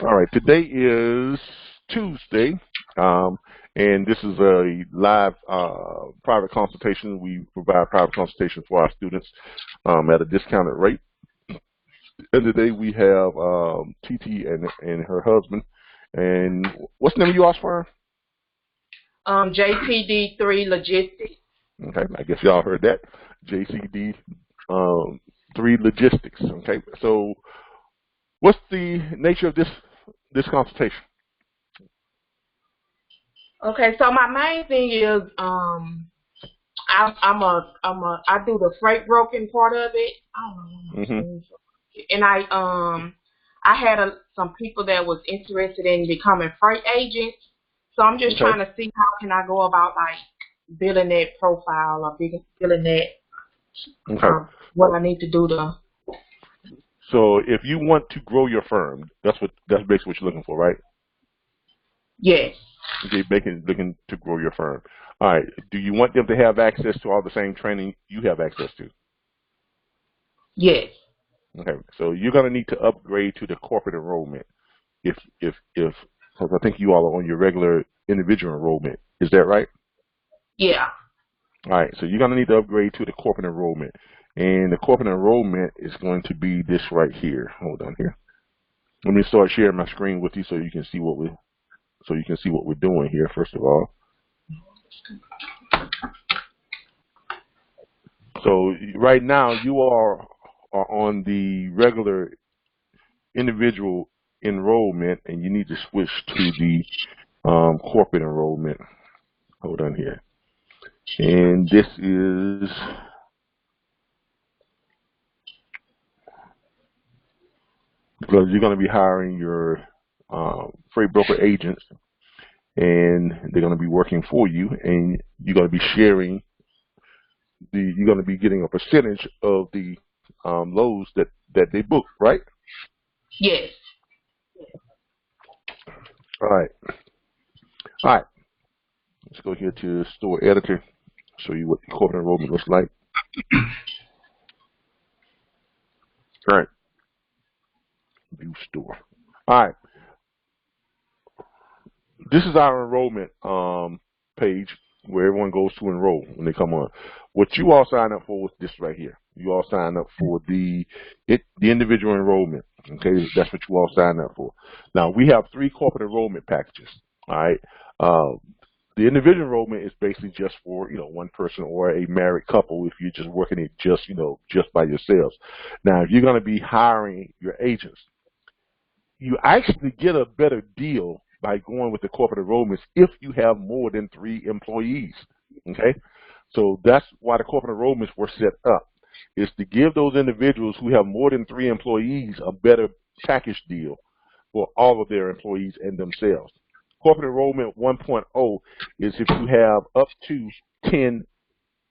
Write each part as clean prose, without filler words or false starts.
All right, today is Tuesday, and this is a live private consultation. We provide private consultation for our students at a discounted rate. And today we have TT and her husband. And what's the name of your firm? JCD3 Logistics. Okay, I guess y'all heard that. JCD 3 Logistics. Okay, so what's the nature of this consultation? Okay, so my main thing is I do the freight broking part of it. I don't know. And I had some people that was interested in becoming freight agents. So I'm just trying to see how can I go about like building that profile or building that what I need to do to. So if you want to grow your firm, that's basically what you're looking for, right? Yes. Okay, looking to grow your firm. All right. Do you want them to have access to all the same training you have access to? Yes. Okay. So you're going to need to upgrade to the corporate enrollment because I think you all are on your regular individual enrollment. Is that right? Yeah. All right. So you're going to need to upgrade to the corporate enrollment, and the corporate enrollment is going to be this right here. Hold on here. Let me start sharing my screen with you so you can see what we're doing here. First of all. So right now you are on the regular individual enrollment, and you need to switch to the corporate enrollment. Hold on here. And this is because you're going to be hiring your freight broker agents, and they're going to be working for you, and you're going to be sharing you're going to be getting a percentage of the loads that they book, right? Yes. All right. All right. Let's go here to store editor, show you what the corporate enrollment looks like. All right. View store. All right. This is our enrollment page where everyone goes to enroll when they come on. What you all sign up for is this right here. You all sign up for the individual enrollment. Okay, that's what you all sign up for. Now we have 3 corporate enrollment packages. All right. The individual enrollment is basically just for one person or a married couple if you're just working it just by yourselves. Now if you're going to be hiring your agents, you actually get a better deal by going with the corporate enrollments if you have more than 3 employees. Okay, so that's why the corporate enrollments were set up, is to give those individuals who have more than 3 employees a better package deal for all of their employees and themselves. Corporate enrollment 1.0 is if you have up to 10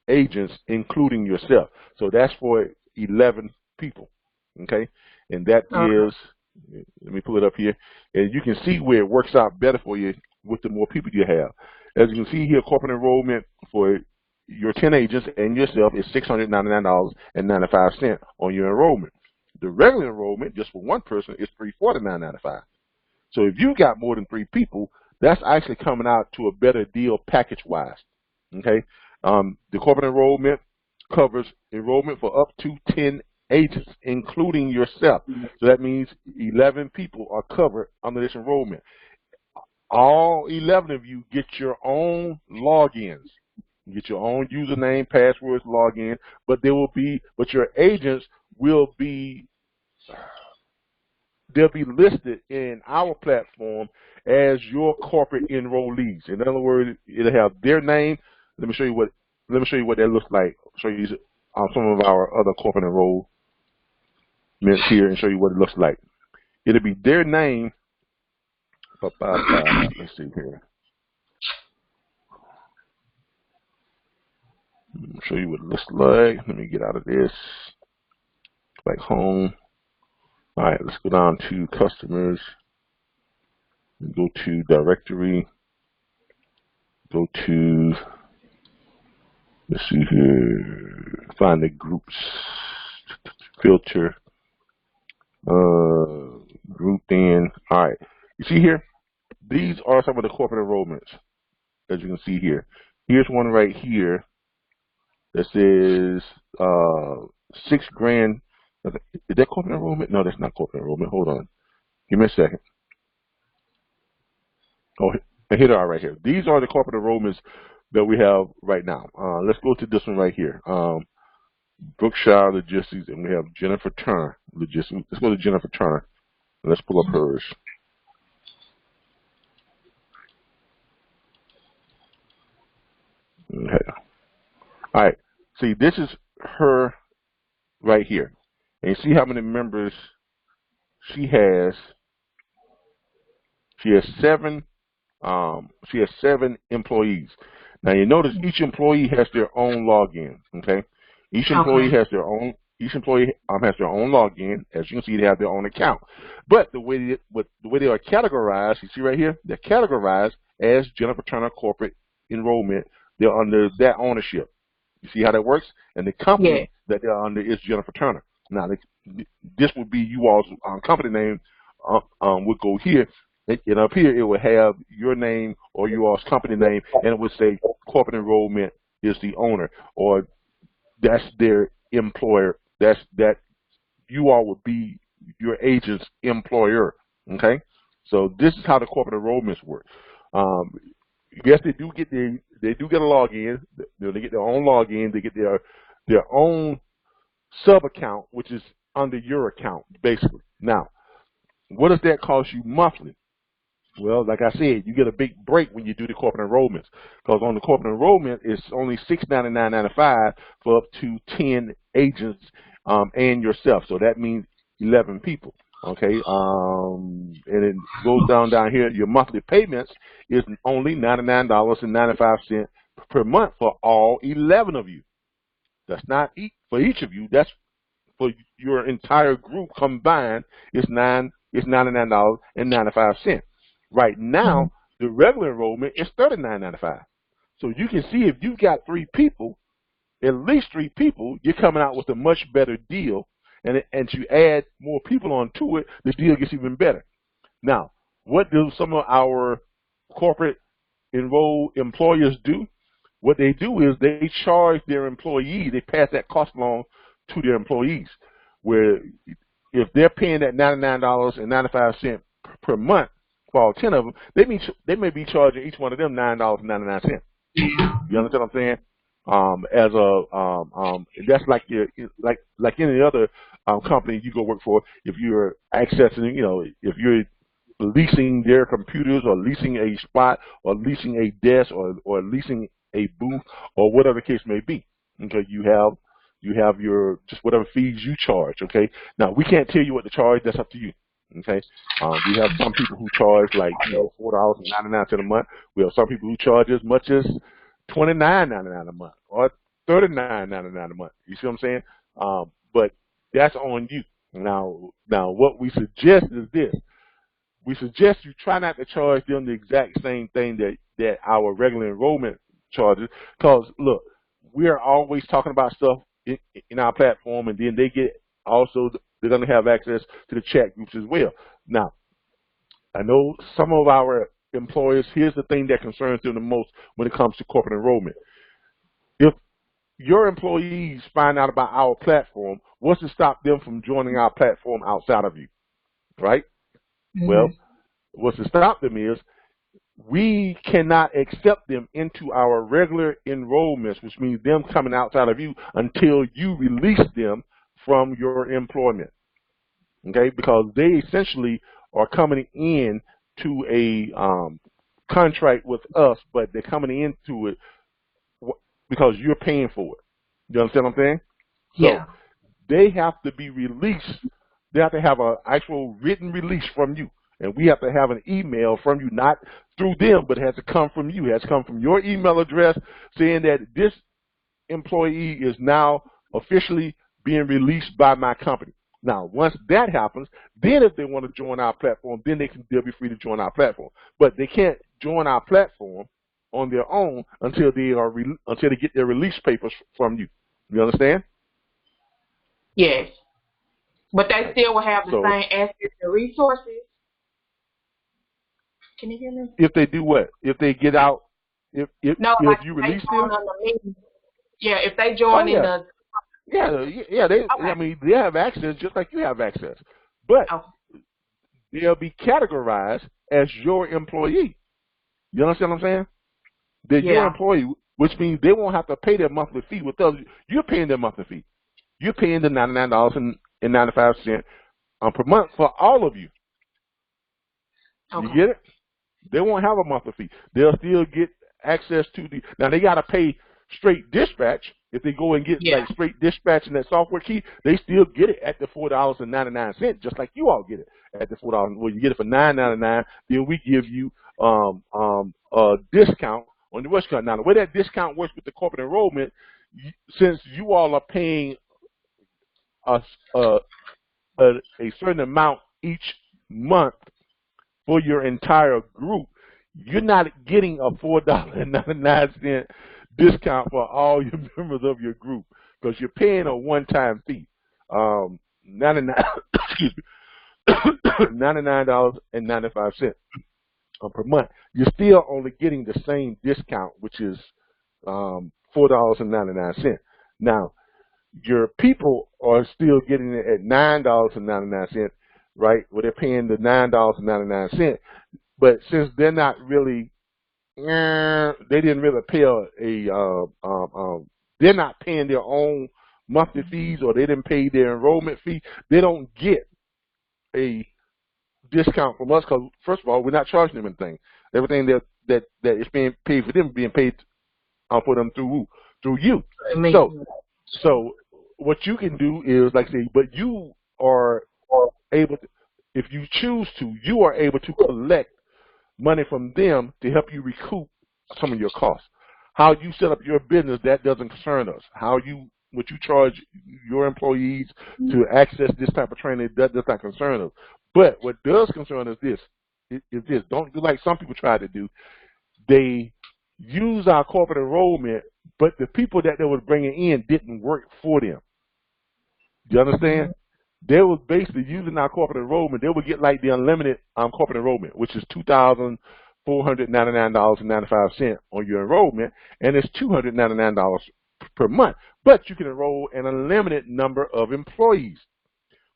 agents, including yourself. So that's for 11 people. Okay, and that is. Let me pull it up here, and you can see where it works out better for you with the more people you have. As you can see here, corporate enrollment for your 10 agents and yourself is $699.95 on your enrollment. The regular enrollment, just for one person, is $349.95. So if you got more than 3 people, that's actually coming out to a better deal package-wise. Okay, the corporate enrollment covers enrollment for up to 10 agents, including yourself. So that means 11 people are covered under this enrollment. All 11 of you get your own logins. You get your own username, passwords, login, but your agents will be listed in our platform as your corporate enrollees. In other words, it'll have their name. Let me show you what that looks like. I'll show you some of our other corporate enrollments here and show you what it looks like. It'll be their name. Let's see here. I'll show you what it looks like. Let me get out of this. Like home. All right, let's go down to customers. Go to directory. Go to, let's see here, find the groups, filter, group in, All right. You see here? These are some of the corporate enrollments, as you can see here. Here's one right here that says $6,000. Is that corporate enrollment? No, that's not corporate enrollment. Hold on. Give me a second. Oh, here they are right here. These are the corporate enrollments that we have right now. Let's go to this one right here. Brookshire Logistics, and we have Jennifer Turner Logistics. Let's go to Jennifer Turner. Let's pull up hers. Okay. All right. See, this is her right here. And you see how many members she has. She has seven employees. Now you notice each employee has their own login. Okay. Each employee has their own login. As you can see, they have their own account. But the way they are categorized, you see right here, they're categorized as Jennifer Turner Corporate Enrollment. They're under that ownership. You see how that works? And the company that they're under is Jennifer Turner. Now, this would be you all's company name would go here. And up here, it would have your name or you all's company name, and it would say Corporate Enrollment is the owner, or that's their employer. That you all would be your agent's employer. Okay? So this is how the corporate enrollments work. Yes, they do get a login. They get their own login. They get their own sub account, which is under your account, basically. Now, what does that cost you monthly? Well, like I said, you get a big break when you do the corporate enrollments, because on the corporate enrollment, it's only $699.95 for up to 10 agents and yourself. So that means 11 people. Okay, and it goes down here. Your monthly payments is only $99.95 per month for all 11 of you. That's not for each of you. That's for your entire group combined. It's $99.95. Right now, the regular enrollment is $39.95. So you can see if you've got 3 people, at least 3 people, you're coming out with a much better deal. And you add more people onto it, the deal gets even better. Now, what do some of our corporate enrolled employers do? What they do is they charge their employees, they pass that cost along to their employees, where if they're paying that $99.95 per month for all 10 of them, they may be charging each one of them $9.99. You understand what I'm saying? That's like any other company you go work for. If you're accessing, if you're leasing their computers or leasing a spot or leasing a desk or leasing a booth or whatever the case may be. Okay, you have your just whatever fees you charge. Okay, now we can't tell you what to charge. That's up to you. Okay, we have some people who charge like $4.99 a month. We have some people who charge as much as $29.99 a month or $39.99 a month. You see what I'm saying? But that's on you. Now, what we suggest is this: we suggest you try not to charge them the exact same thing that our regular enrollment charges. Because look, we are always talking about stuff in our platform, and then they're going to have access to the chat groups as well. Now, I know some of our employers, here's the thing that concerns them the most when it comes to corporate enrollment. If your employees find out about our platform, what's to stop them from joining our platform outside of you, right? Well, what's to stop them is we cannot accept them into our regular enrollments, which means them coming outside of you until you release them from your employment, okay? Because they essentially are coming in to a contract with us, but they're coming into it because you're paying for it. You understand what I'm saying? Yeah. So they have to be released. They have to have an actual written release from you. And we have to have an email from you, not through them, but it has to come from you. It has to come from your email address saying that this employee is now officially being released by my company. Now, once that happens, then if they want to join our platform, then they'll be free to join our platform. But they can't join our platform on their own until they get their release papers from you. You understand? Yes. But they still will have the same access to resources? Can you hear me? If they do what? If they get out, if like you release them? Yeah, if they join in the... I mean, they have access just like you have access. But they'll be categorized as your employee. You understand what I'm saying? They're your employee, which means they won't have to pay their monthly fee with us. You're paying their monthly fee. You're paying the $99.95 per month for all of you. You get it? They won't have a monthly fee. They'll still get access to the... Now, they got to pay straight dispatch. If they go and get like straight dispatch and that software key, they still get it at the $4.99, just like you all get it at the $4. Well, you get it for $9.99. Then we give you a discount on the West Coast. Now, the way that discount works with the corporate enrollment, since you all are paying a certain amount each month for your entire group, you're not getting a $4.99 discount for all your members of your group because you're paying a one-time fee, $99.95 per month. You're still only getting the same discount, which is $4.99. Now, your people are still getting it at $9.99, right? Well, they're paying the $9.99, but since they're not really they didn't really pay they're not paying their own monthly fees, or they didn't pay their enrollment fee. They don't get a discount from us because, first of all, we're not charging them anything. Everything that is being paid for them being paid for them through you. So what you can do is, like I say, but you are able to, if you choose to, you are able to collect money from them to help you recoup some of your costs. How you set up your business, that doesn't concern us. What you charge your employees to access this type of training, that does not concern us. But what does concern us is this. Don't do like some people try to do. They use our corporate enrollment, but the people that they were bringing in didn't work for them. Do you understand? They were basically using our corporate enrollment. They would get like the unlimited corporate enrollment, which is $2,499.95 on your enrollment, and it's $299 per month. But you can enroll an unlimited number of employees.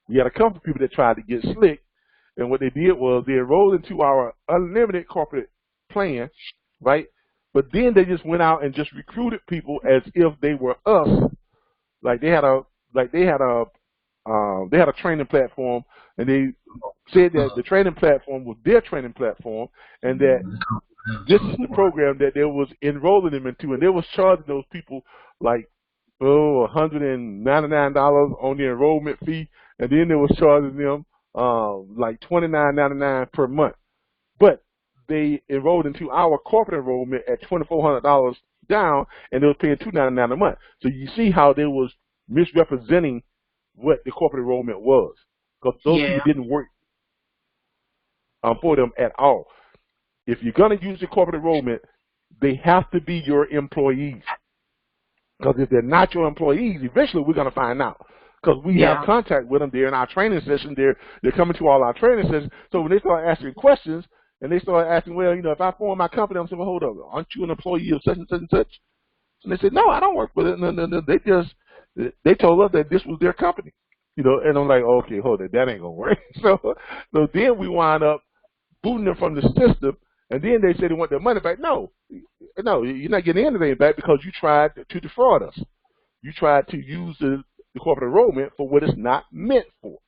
We had a couple of people that tried to get slick, and what they did was they enrolled into our unlimited corporate plan, right? But then they just went out and just recruited people as if they were us. They had a training platform, and they said that the training platform was their training platform, and that this is the program that they was enrolling them into, and they was charging those people like $199 on the enrollment fee, and then they was charging them like $29.99 per month. But they enrolled into our corporate enrollment at $2,400 down, and they was paying $299 a month. So you see how they was misrepresenting what the corporate enrollment was, because those people didn't work for them at all. If you're going to use the corporate enrollment, they have to be your employees, because if they're not your employees, eventually we're going to find out, because we have contact with them. They're in our training session. They're coming to all our training sessions. So when they start asking questions, and they start asking, well, if I form my company, I'm saying, well, hold up, aren't you an employee of such and such and such? And they said, no, I don't work for it. No, they told us that this was their company, and I'm like, okay, hold it, that ain't gonna work. So then we wind up booting them from the system, and then they say they want their money back. No, you're not getting anything back because you tried to defraud us. You tried to use the corporate enrollment for what it's not meant for.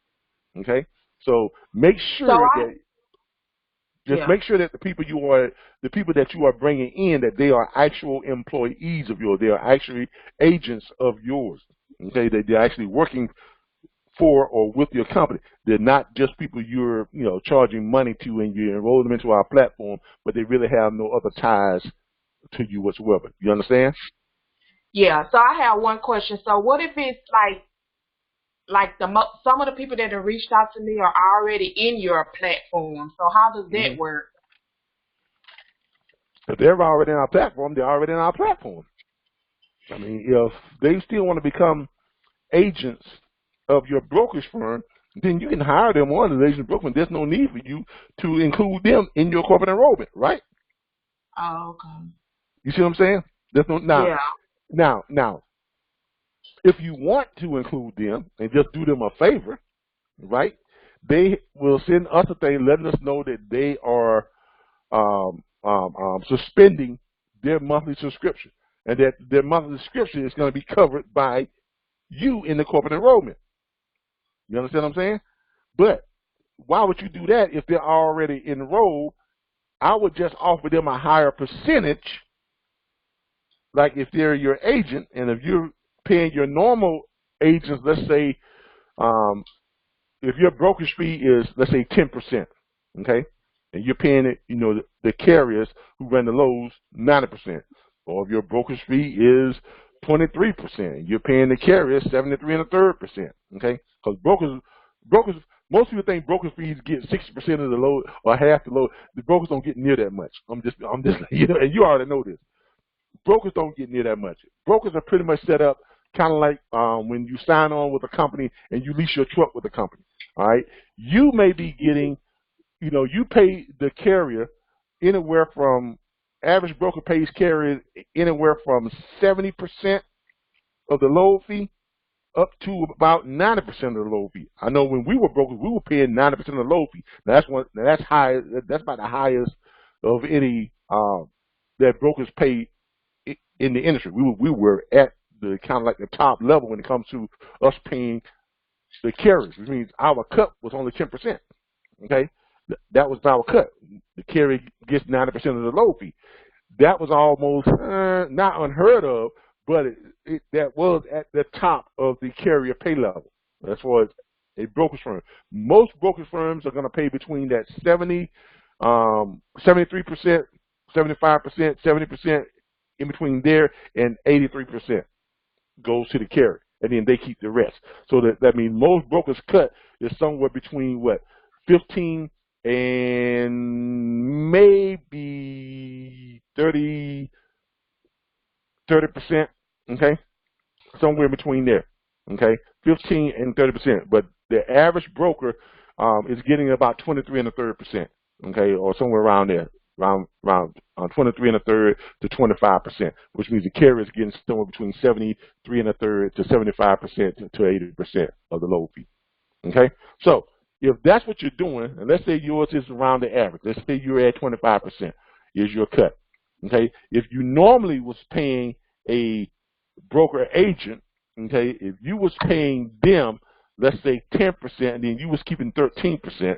Okay, so make sure make sure that the people that you are bringing in, that they are actual employees of yours. They are actually agents of yours. Okay, they're actually working for or with your company. They're not just people you're charging money to and you enroll them into our platform, but they really have no other ties to you whatsoever. You understand? Yeah. So I have one question. So what if it's some of the people that have reached out to me are already in your platform? So how does that work? If they're already in our platform, they're already in our platform. I mean, if they still want to become agents of your brokerage firm, then you can hire them on as agent broker. There's no need for you to include them in your corporate enrollment, right? Oh, okay. You see what I'm saying? There's no now. If you want to include them and just do them a favor, right? They will send us a thing letting us know that they are suspending their monthly subscription, and that their monthly subscription is going to be covered by you in the corporate enrollment. You understand what I'm saying? But why would you do that if they're already enrolled? I would just offer them a higher percentage. Like if they're your agent, and if you're paying your normal agents, let's say, if your brokerage fee is, let's say, 10%, okay, and you're paying it, you know, the carriers who run the lows 90%, or if your brokerage fee is 23%, you're paying the carriers 73 1/3%, okay, because brokers, most people think brokerage fees get 60% of the load or half the load. The brokers don't get near that much. I'm just, you know, and you already know this. Brokers don't get near that much. Brokers are pretty much set up kind of like when you sign on with a company and you lease your truck with a company. All right, you may be getting, you know, you pay the carrier anywhere from, average broker pays carrier anywhere from 70% of the load fee up to about 90% of the load fee. I know when we were brokers, we were paying 90% of the load fee. Now that's high. That's about the highest of any that brokers pay in the industry. We were at the kind of like the top level when it comes to us paying the carriers, which means our cut was only 10%. Okay, that was our cut. The carrier gets 90% of the load fee. That was almost not unheard of, but that was at the top of the carrier pay level as far as a brokerage firm. Most brokerage firms are going to pay between that 73%, 75%, 70%, in between there, and 83% goes to the carrier, and then they keep the rest. So that means most brokers' cut is somewhere between what, 15 and maybe 30%, okay, somewhere between there, okay, 15 and 30%. But the average broker is getting about 23 1/3%, okay, or somewhere around there, around 23 1/3 to 25%, which means the carrier is getting somewhere between 73 1/3 to 75% to 80% of the load fee. Okay, so if that's what you're doing, and let's say yours is around the average, let's say you're at 25% is your cut. Okay, if you normally was paying a broker agent, okay, if you was paying them, let's say 10%, and then you was keeping 13%,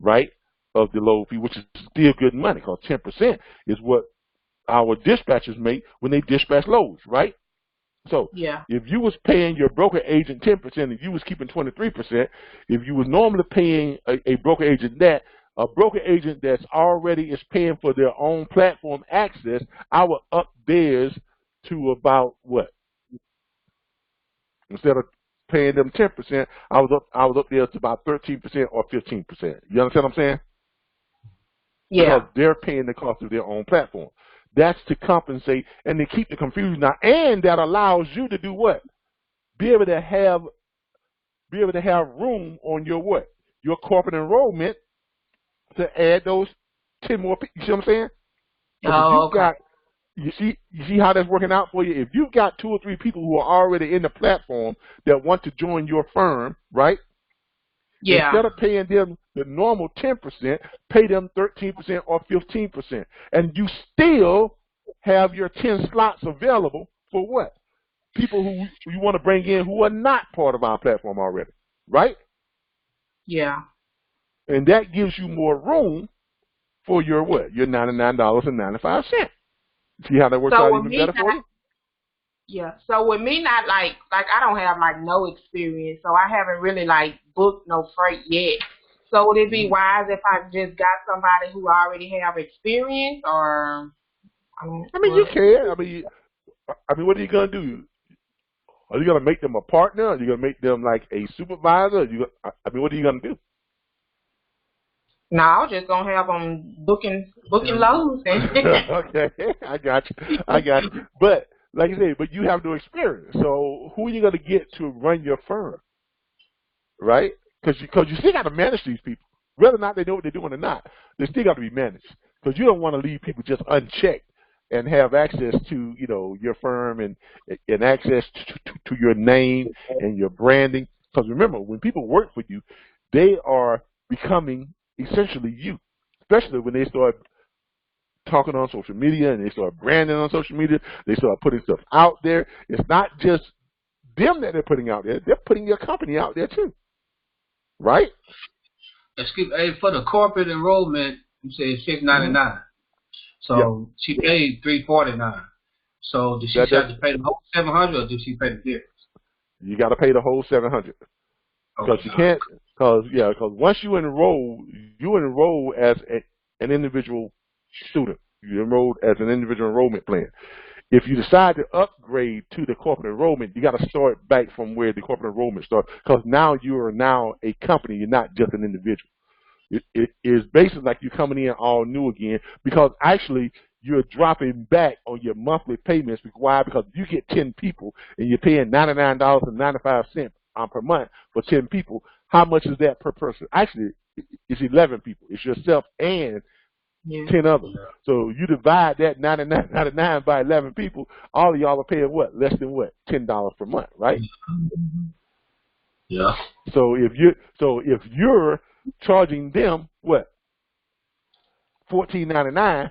right, of the load fee, which is still good money, because 10% is what our dispatchers make when they dispatch loads, right? So yeah, if you was paying your broker agent 10% and you was keeping 23%, if you was normally paying a broker agent that, a broker agent that's already is paying for their own platform access, I would up theirs to about what? Instead of paying them 10%, I was up there to about 13% or 15%. You understand what I'm saying? yeah. Because they're paying the cost of their own platform. That's to compensate and to keep the confusion out, and that allows you to do what? Be able to have room on your what? Your corporate enrollment to add those 10 more people. You see what I'm saying? Oh, okay. You see how that's working out for you? If you've got 2 or 3 people who are already in the platform that want to join your firm, right? Yeah. Instead of paying them the normal 10%, pay them 13% or 15%. And you still have your 10 slots available for what? People who you want to bring in who are not part of our platform already, right? Yeah. And that gives you more room for your what? Your $99.95. See how that works out even better for you? Yeah. So with me not like I don't have like no experience, so I haven't really like booked no freight yet. So would it be wise if I just got somebody who already have experience, or I mean you can. I mean what are you gonna do? Are you gonna make them a partner? Are you gonna make them like a supervisor? I mean what are you gonna do? No, I was just gonna have them booking loads. Okay, I got you. But like I said, but you have no experience. So who are you gonna get to run your firm, right? because you still got to manage these people, whether or not they know what they're doing or not. They still got to be managed, because you don't want to leave people just unchecked and have access to, you know, your firm and access to your name and your branding. Because remember, when people work for you, they are becoming essentially you, especially when they start talking on social media and they start branding on social media. They start putting stuff out there. It's not just them that they're putting out there. They're putting your company out there too, right? Excuse, hey, for the corporate enrollment, you say $6.99. So she paid $3.49. So does she have to pay the whole $700, or does she pay the difference? You got to pay the whole $700, because you can't. Because once you enroll as an individual student. You enrolled as an individual enrollment plan. If you decide to upgrade to the corporate enrollment, you got to start back from where the corporate enrollment starts, because now you are now a company. You're not just an individual. It is basically like you're coming in all new again, because actually you're dropping back on your monthly payments. Why? Because you get 10 people and you're paying $99.95 per month for 10 people. How much is that per person? Actually, it's 11 people. It's yourself and 10 others. So you divide that $99.99 by 11 people. All of y'all are paying what? Less than what? $10 per month, right? Yeah. So if you're charging them what? $14.99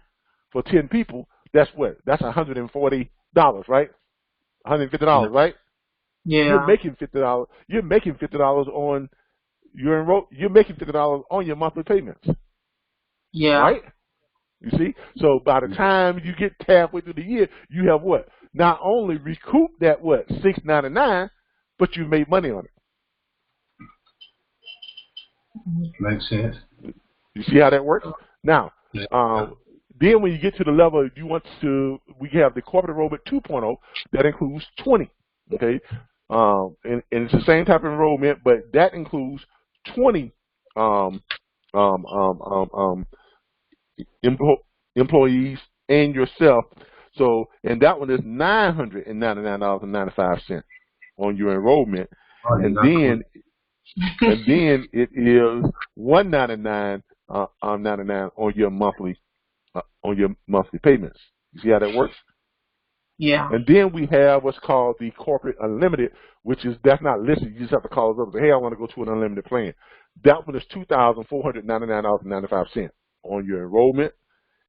for 10 people. That's what? That's $140, right? $150, right? Yeah. You're making $50. You're making $50 on your enroll. You're making $50 on your monthly payments. Yeah. Right? You see? So by the time you get halfway through the year, you have what? Not only recoup that what? $6.99, but you made money on it. Makes sense. You see how that works? Now, then when you get to the level you want to, we have the corporate enrollment 2.0 that includes 20. Okay, and it's the same type of enrollment, but that includes 20 employees and yourself. So, and that one is $999.95 on your enrollment, and then it is $199.99 on your monthly payments. You see how that works? Yeah. And then we have what's called the corporate unlimited, which is, that's not listed. You just have to call us up and say, hey, I want to go to an unlimited plan. That one is $2,499.95 on your enrollment,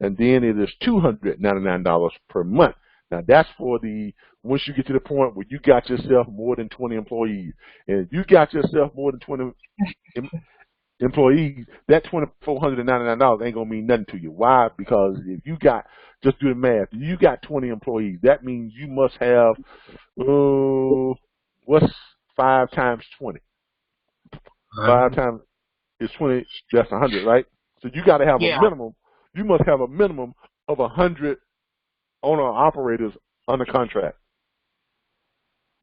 and then it is $299 per month. Now that's for once you get to the point where you got yourself more than 20 employees, and you got yourself more than 20 employees, that $2,499 ain't gonna mean nothing to you. Why? Because if you got, just do the math, you got 20 employees, that means you must have, what's 5 times 20? 5 times is 20, that's 100, right? So you got to have a minimum. You must have a minimum of 100 owner-operators under contract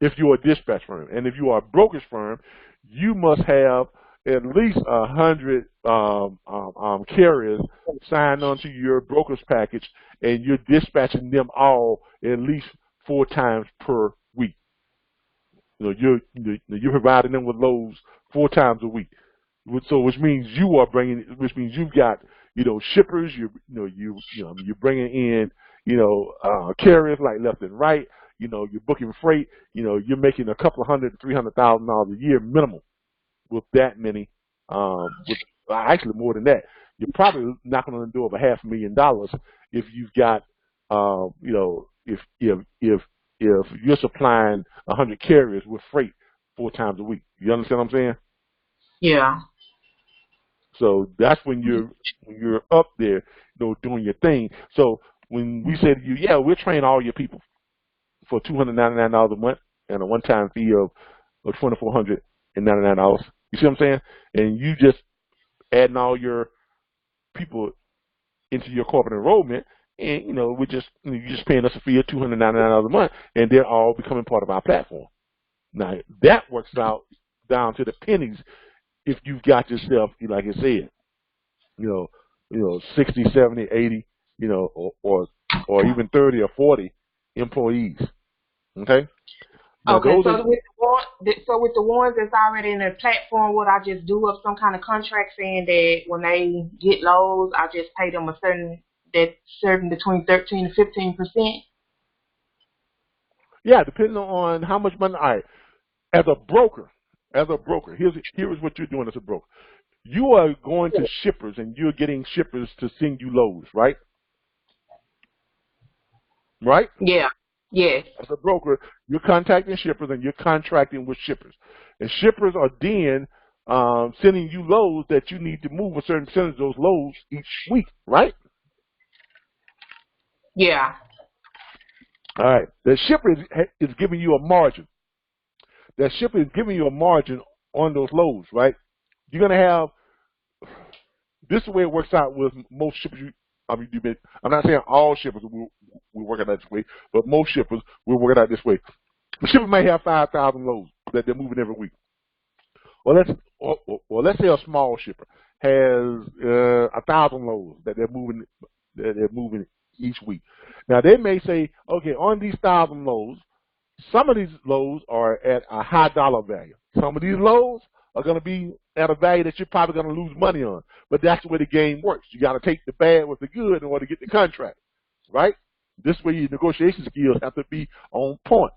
if you're a dispatch firm. And if you are a brokerage firm, you must have at least 100 carriers signed onto your brokerage package, and you're dispatching them all at least 4 times per week. You know, you're providing them with loads 4 times a week. So, which means you've got, shippers. You're bringing in, carriers like left and right. You're booking freight. You're making a couple of $100,000 to $300,000 a year minimum with that many. Actually more than that. You're probably knocking on the door of $500,000 if you've got, if you're supplying 100 carriers with freight 4 times a week. You understand what I'm saying? Yeah. So that's when you're up there, doing your thing. So when we say to you, yeah, we'll train all your people for $299 a month and a one-time fee of $2,499. You see what I'm saying? And you just adding all your people into your corporate enrollment, and you're just paying us a fee of $299 a month, and they're all becoming part of our platform. Now that works out down to the pennies. If you've got yourself, like I said, 60, 70, 80, or even 30 or 40 employees. Okay. Now, Okay, so are, with the ones that's already in the platform, would I just do up some kind of contract saying that when they get lows, I just pay them a certain between 13 to 15%? yeah, depending on how much money. All right, as a broker, here's what you're doing as a broker. You are going to shippers and you're getting shippers to send you loads, right? Right? Yeah. Yes. As a broker, you're contacting shippers and you're contracting with shippers. And shippers are then sending you loads that you need to move a certain percentage of those loads each week, right? Yeah. All right. The shipper is giving you a margin. That shipper is giving you a margin on those loads, right? You're going to have, this is the way it works out with most shippers. I'm not saying all shippers will work out this way, but most shippers will work out this way. The shipper may have 5,000 loads that they're moving every week. Or let's say a small shipper has 1,000 loads that they're moving each week. Now they may say, okay, on these 1,000 loads, some of these loads are at a high dollar value. Some of these loads are going to be at a value that you're probably going to lose money on. But that's the way the game works. You got to take the bad with the good in order to get the contract, right? This way your negotiation skills have to be on point.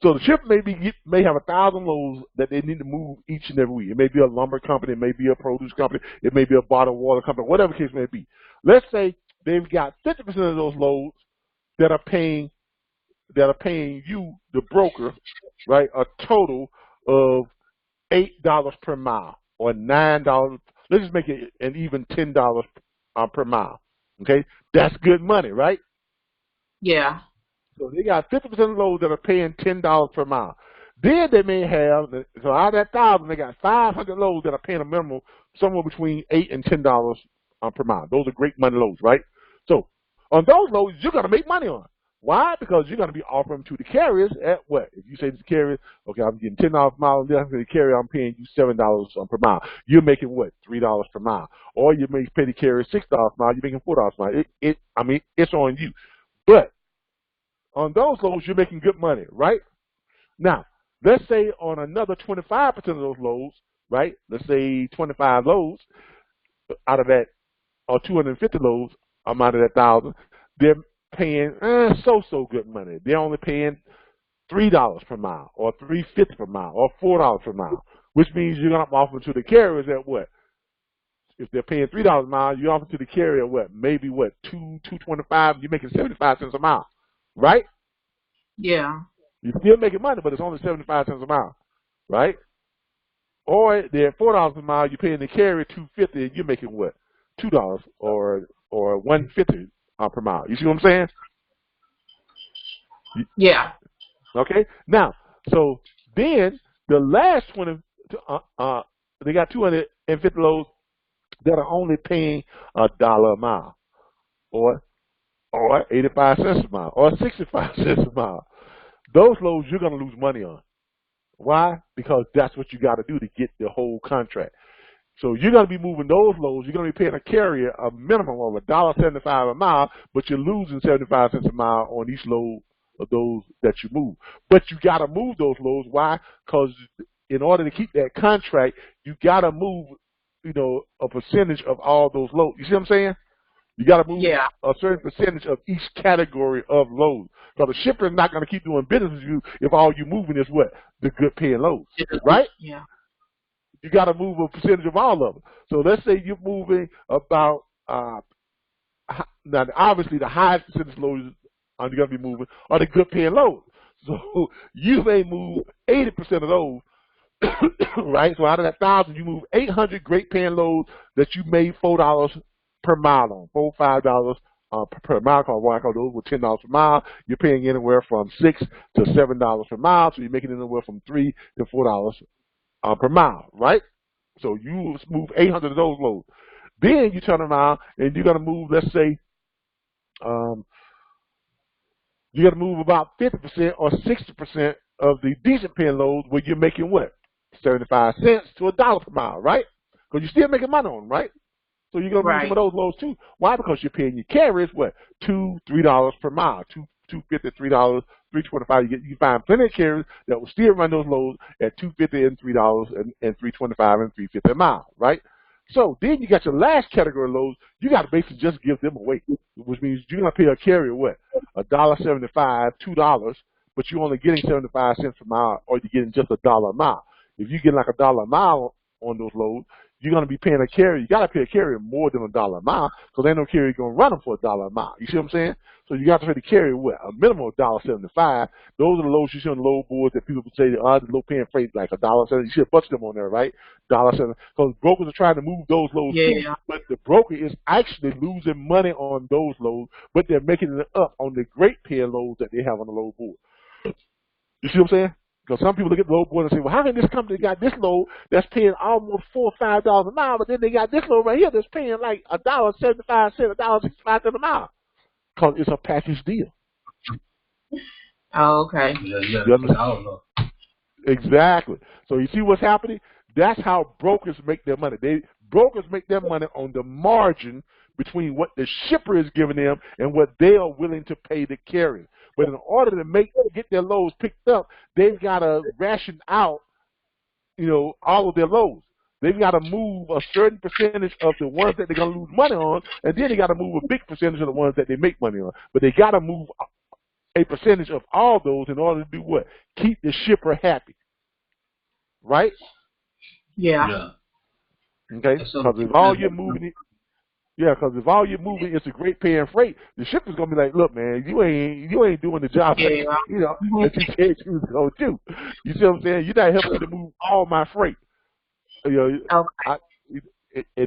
So the shipper may have 1,000 loads that they need to move each and every week. It may be a lumber company, it may be a produce company, it may be a bottled water company, whatever the case may be. Let's say they've got 50% of those loads that are paying you, the broker, right, a total of $8 per mile or $9. Let's just make it an even $10 per mile. Okay, that's good money, right? Yeah. So they got 50% of loads that are paying $10 per mile. Then they may have, so out of that 1,000, they got 500 loads that are paying a minimum somewhere between $8 and $10 per mile. Those are great money loads, right? So on those loads, you're going to make money on. Why? Because you're going to be offering to the carriers at what? If you say to the carrier, okay, I'm getting $10 per mile, and then after the carrier, I'm paying you $7 per mile. You're making what? $3 per mile. Or you may pay the carrier $6 per mile, you're making $4 per mile. I mean, it's on you. But on those loads, you're making good money, right? Now, let's say on another 25% of those loads, right? Let's say 25 loads out of that, or 250 loads out of that 1,000, they're paying so good money. They're only paying $3 per mile, or $3.50 per mile, or $4 per mile, which means you're going to offer to the carriers at what? If they're paying $3 a mile, you offer to the carrier what? Maybe what? $2.25. You're making 75 cents a mile, right? Yeah. You're still making money, but it's only 75 cents a mile, right? Or they're at $4 a mile. You're paying the carrier $2.50, and you're making what? $2 or $1.50 per mile. You see what I'm saying? Yeah. Okay. Now, so then the last 20, they got 250 loads that are only paying $1 a mile, or 85 cents a mile, or 65 cents a mile. Those loads you're going to lose money on. Why? Because that's what you got to do to get the whole contract. So you're going to be moving those loads. You're going to be paying a carrier a minimum of $1.75 a mile, but you're losing 75 cents a mile on each load of those that you move. But you got to move those loads. Why? Because in order to keep that contract, you got to move, a percentage of all those loads. You see what I'm saying? You got to move a certain percentage of each category of loads. So the shipper is not going to keep doing business with you if all you're moving is what? The good paying loads, right? Yeah. You got to move a percentage of all of them. So let's say you're moving about, now obviously the highest percentage loads you're going to be moving are the good paying loads. So you may move 80% of those, right? So out of that 1,000, you move 800 great paying loads that you made $4 per mile on, $5 per mile. Because those were $10 per mile. You're paying anywhere from $6 to $7 per mile. So you're making anywhere from $3 to $4 per mile, right? So you move 800 of those loads. Then you turn around and you're going to move, let's say, you're going to move about 50% or 60% of the decent paying loads where you're making what? 75 cents to $1 per mile, right? Because you're still making money on them, right? So you're going to move some of those loads too. Why? Because you're paying your carriers what? $2, $3 per mile, $2.50, $3, $3.25. You can find plenty of carriers that will still run those loads at $2.50 and $3 and $3.25 and $3.50 a mile, right? So then you got your last category of loads. You got to basically just give them away, which means you're gonna pay a carrier what, $1.75, $2, but you're only getting 75 cents per mile, or you're getting just $1 a mile. If you get like $1 a mile on those loads, you're going to be paying a carrier. You got to pay a carrier more than $1 a mile, because ain't no carrier going to run them for $1 a mile. You see what I'm saying? So you got to pay the carrier what, a minimum of $1.75. Those are the loads you see on the load boards that people would say, the low paying freight like $1.70. You should have bunch them on there, right? $1.70. Because brokers are trying to move those loads too, but the broker is actually losing money on those loads, but they're making it up on the great paying loads that they have on the load board. You see what I'm saying? Because some people look at the load board and say, well, how can this company got this load that's paying almost $4 or $5 a mile, but then they got this load right here that's paying like $1.75, $1.65 a mile? Because it's a package deal. Oh, okay. Yeah. Exactly. So you see what's happening? That's how brokers make their money. Brokers make their money on the margin between what the shipper is giving them and what they are willing to pay the carrier. But in order to get their loads picked up, they've got to ration out, all of their loads. They've got to move a certain percentage of the ones that they're going to lose money on, and then they got to move a big percentage of the ones that they make money on. But they got to move a percentage of all those in order to do what? Keep the shipper happy. Right? Yeah. Okay? Because if all you're moving is a great paying freight, the shipper's gonna be like, look, man, you ain't doing the job that you said you was gonna do. You see what I'm saying? You're not helping me to move all my freight. And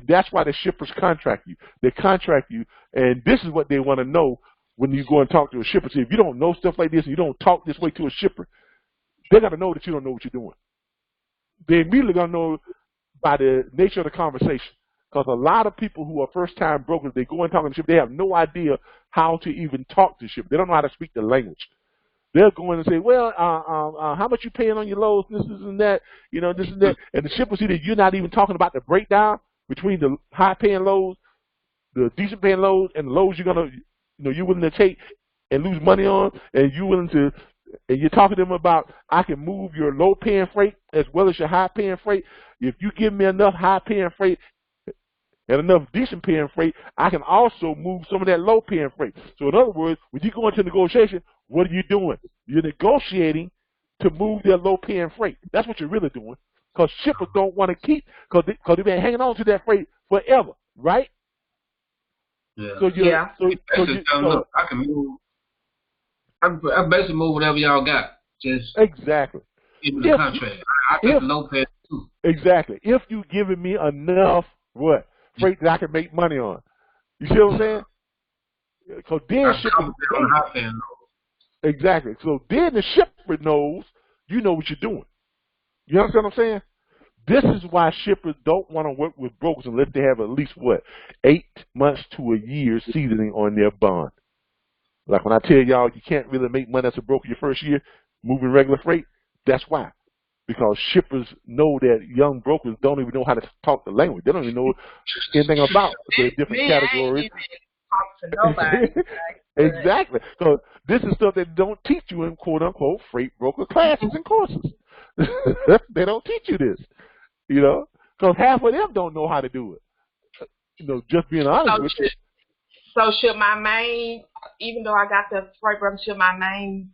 that's why the shippers contract you. They contract you, and this is what they want to know when you go and talk to a shipper. See, if you don't know stuff like this and you don't talk this way to a shipper, they got to know that you don't know what you're doing. They immediately gonna know by the nature of the conversation. Because a lot of people who are first-time brokers, they go and talk to the shipper, they have no idea how to even talk to the shipper. They don't know how to speak the language. They'll go in and say, well, how much you paying on your loads, this and that, this and that. And the shipper see that you're not even talking about the breakdown between the high-paying loads, the decent-paying loads, and the loads you're going to, you're willing to take and lose money on, and you're talking to them about, I can move your low-paying freight as well as your high-paying freight. If you give me enough high-paying freight and enough decent paying freight, I can also move some of that low paying freight. So in other words, when you go into negotiation, what are you doing? You're negotiating to move their low paying freight. That's what you're really doing. Because shippers don't want to keep, because they've been hanging on to that freight forever, right? Yeah. So look, I can move. I basically move whatever y'all got. Just exactly. Give me the contract. I get the low pay too. Exactly. If you're giving me enough freight that I can make money on. You see what I'm saying? Because then exactly. So then the shipper knows you know what you're doing. You understand what I'm saying? This is why shippers don't want to work with brokers unless they have at least 8 months to a year seasoning on their bond. Like when I tell y'all you can't really make money as a broker your first year moving regular freight, that's why. Because shippers know that young brokers don't even know how to talk the language. They don't even know anything about the different categories. I ain't even talk to nobody. Exactly. So this is stuff that don't teach you in quote-unquote freight broker classes and courses. They don't teach you this, because half of them don't know how to do it. Just being honest with you. So should my main, even though I got the freight broker, should my main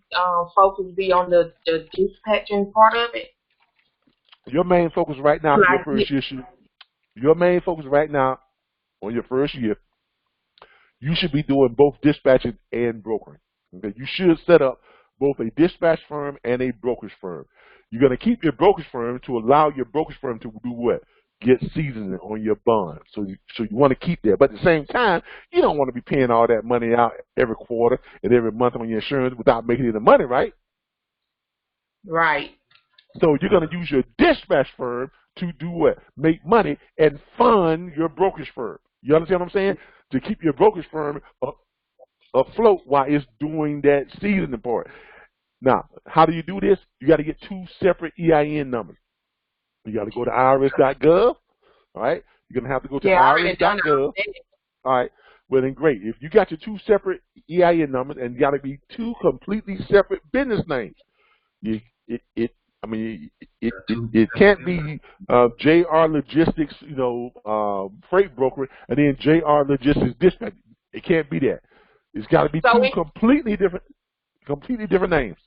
focus be on the dispatching part of it? Your main focus right now on your first year on your first year, you should be doing both dispatching and brokering. Okay? You should set up both a dispatch firm and a brokerage firm. You're going to keep your brokerage firm to allow your brokerage firm to do what? Get seasoning on your bond. So you want to keep that. But at the same time, you don't want to be paying all that money out every quarter and every month on your insurance without making any money, right? Right. So you're going to use your dispatch firm to do what? Make money and fund your brokerage firm. You understand what I'm saying? To keep your brokerage firm afloat while it's doing that seasoning part. Now, how do you do this? You got to get 2 separate EIN numbers. You got to go to irs.gov. All right? You're going to have to go to irs.gov. All right. Well, then great. If you got your 2 separate EIN numbers, and got to be 2 completely separate business names. It can't be JR Logistics, freight broker, and then JR Logistics dispatch. It can't be that. It's got to be 2 completely different names.